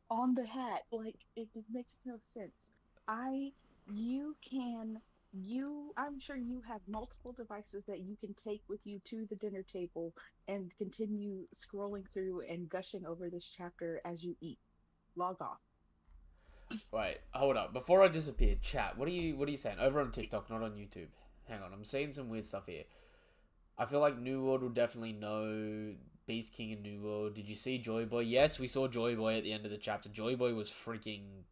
on the hat, like it makes no sense. I you can I'm sure you have multiple devices that you can take with you to the dinner table and continue scrolling through and gushing over this chapter as you eat. Log off. Wait, hold up. Before I disappear, chat. What are you saying? Over on TikTok, not on YouTube. Hang on, I'm seeing some weird stuff here. I feel like New World will definitely know Beast King and New World. Did you see Joy Boy? Yes, we saw Joy Boy at the end of the chapter. Joy Boy was freaking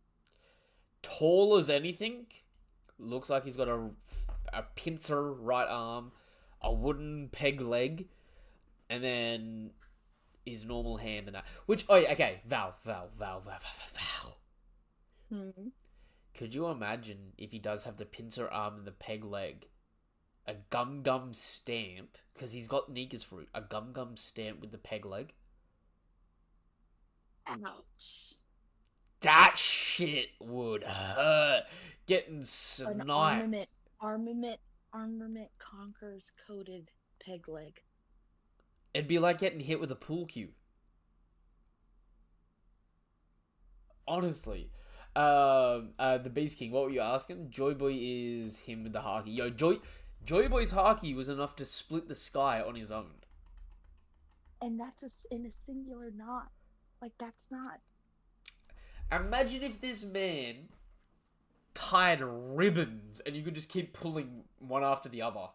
tall as anything. Looks like he's got a pincer right arm, a wooden peg leg, and then his normal hand and that. Which, oh yeah, okay, Val. Hmm. Could you imagine if he does have the pincer arm and the peg leg, a gum gum stamp, because he's got Nika's fruit, a gum gum stamp with the peg leg? Ouch. That shit would hurt. Getting An sniped. armament, armament conquers coated peg leg. It'd be like getting hit with a pool cue. Honestly. The Beast King, what were you asking? Joy Boy is him with the haki. Yo, Joy Boy's haki was enough to split the sky on his own. And that's in a singular knot. Like that's not. Imagine if this man tied ribbons, and you could just keep pulling one after the other.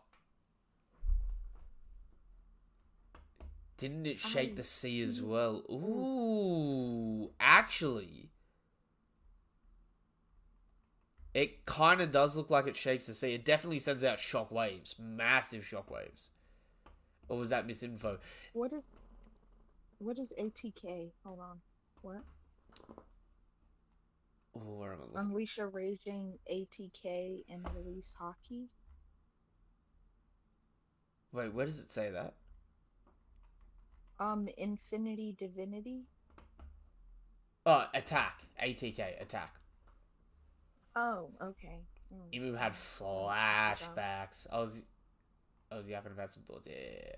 Didn't it shake the sea as well? Ooh, actually, it kind of does look like it shakes the sea. It definitely sends out shock waves, massive shock waves. Or was that misinfo? What is ATK? Hold on. What? Oh, where am I looking? Unleash a raging ATK and release hockey. Wait, where does it say that? Infinity Divinity. Oh, attack. ATK, attack. Oh, okay. Emu had flashbacks. I was yapping about some thoughts. Yeah.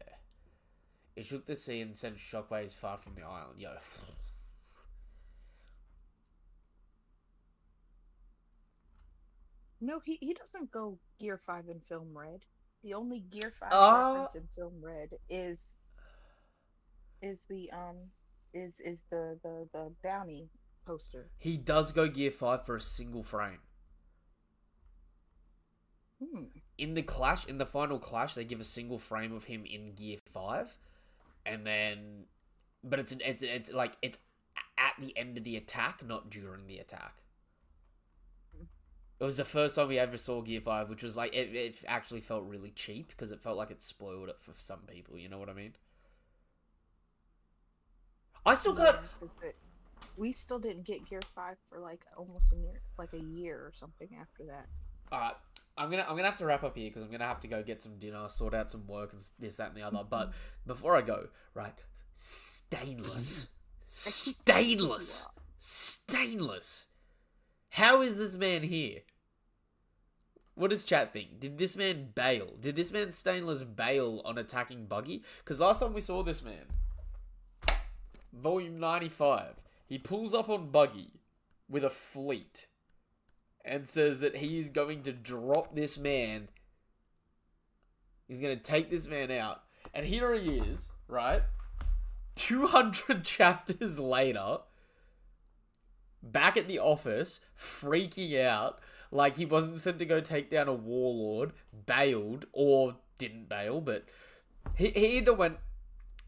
It shook the sea and sent shockwaves far from the island. Yo. No, he doesn't go Gear 5 in Film Red. The only Gear 5 Uh, reference in Film Red is the the bounty poster. he does go Gear 5 for a single frame. Hmm. In the final clash, they give a single frame of him in Gear 5, and then, but it's like it's at the end of the attack, not during the attack. It was the first time we ever saw Gear 5, which was like, it actually felt really cheap, because it felt like it spoiled it for some people, you know what I mean? I still got... We still didn't get Gear 5 for like almost a year, like a year or something after that. Alright, I'm gonna have to wrap up here, because I'm gonna have to go get some dinner, sort out some work, and this, that, and the other, but before I go, right, stainless. Stainless! Stainless! How is this man here? What does chat think? Did this man bail? Did this man Stainless bail on attacking Buggy? Because last time we saw this man, Volume 95, he pulls up on Buggy with a fleet and says that he is going to drop this man. He's going to take this man out. And here he is, right? 200 chapters later, back at the office, freaking out, like he wasn't sent to go take down a warlord, bailed, or didn't bail, but he either went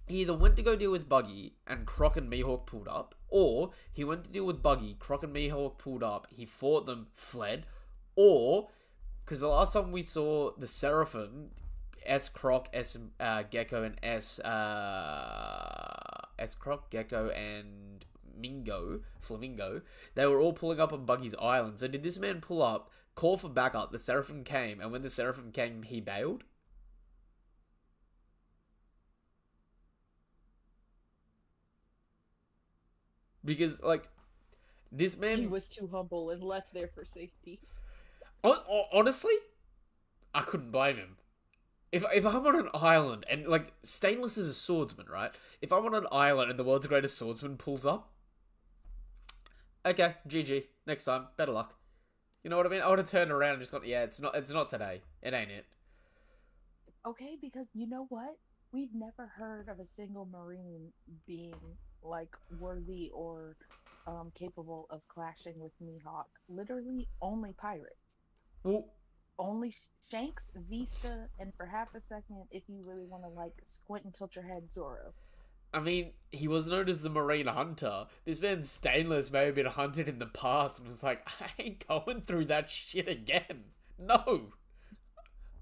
to go deal with Buggy, and Croc and Mihawk pulled up, or he went to deal with Buggy, Croc and Mihawk pulled up, he fought them, fled, or, because the last time we saw the Seraphim, S Croc, S Gecko, and S Croc, Gecko, and Flamingo, they were all pulling up on Buggy's island. So did this man pull up, call for backup, the Seraphim came, and when the Seraphim came, he bailed? Because, like, this man... He was too humble and left there for safety. Honestly, I couldn't blame him. If I'm on an island, and, like, Stainless is a swordsman, right? If I'm on an island and the world's greatest swordsman pulls up, okay, GG. Next time, better luck. You know what I mean? I would have turned around and just gone, yeah, it's not today. It ain't it. Okay, because you know what? We've never heard of a single Marine being like worthy or capable of clashing with Mihawk. Literally only pirates. Well, Only Shanks, Vista, and for half a second, if you really want to like squint and tilt your head, Zoro. I mean, he was known as the Marine Hunter. This man Stainless may have been hunted in the past and was like, I ain't going through that shit again. No.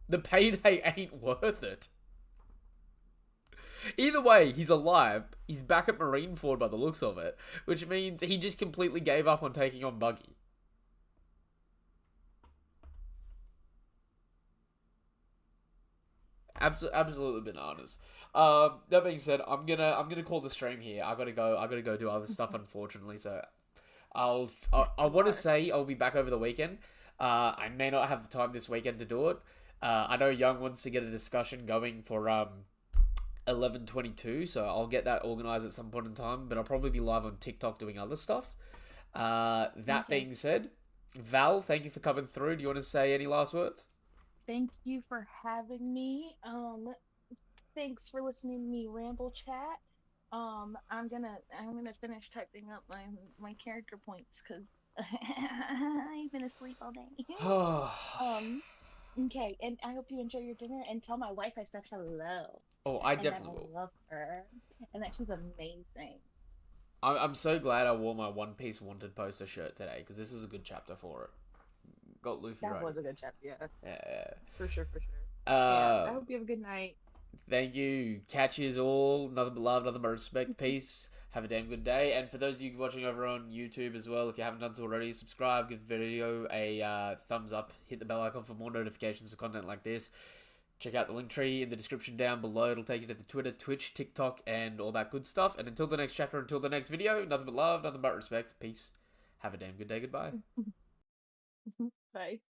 The payday ain't worth it. Either way, he's alive. He's back at Marineford by the looks of it, which means he just completely gave up on taking on Buggy. Absolutely bananas. That being said, I'm gonna call the stream here. I gotta go do other stuff, unfortunately. So I want to say I'll be back over the weekend. I may not have the time this weekend to do it. I know Young wants to get a discussion going for 11:22, so I'll get that organized at some point in time. But I'll probably be live on TikTok doing other stuff. That being said, Val, thank you for coming through. Do you want to say any last words? Thank you for having me. Thanks for listening to me ramble chat. I'm gonna finish typing up my character points because I've been asleep all day. Um, okay, and I hope you enjoy your dinner and tell my wife I said hello Oh, I and that definitely I will. love her and that she's amazing. I'm so glad I wore my One Piece Wanted poster shirt today because this was a good chapter for it. Got Luffy That ready. was a good chat, yeah, Yeah. for sure, for sure. Yeah, I Uh, hope you have a good night. Thank you. Catch yous all. Another love, another respect. Peace. Have a damn good day. And for those of you watching over on YouTube as well, if you haven't done so already, subscribe, give the video a thumbs up, hit the bell icon for more notifications of content like this. Check out the link tree in the description down below. It'll take you to the Twitter, Twitch, TikTok, and all that good stuff. And until the next chapter, until the next video, nothing but love, nothing but respect. Peace. Have a damn good day. Goodbye. Bye.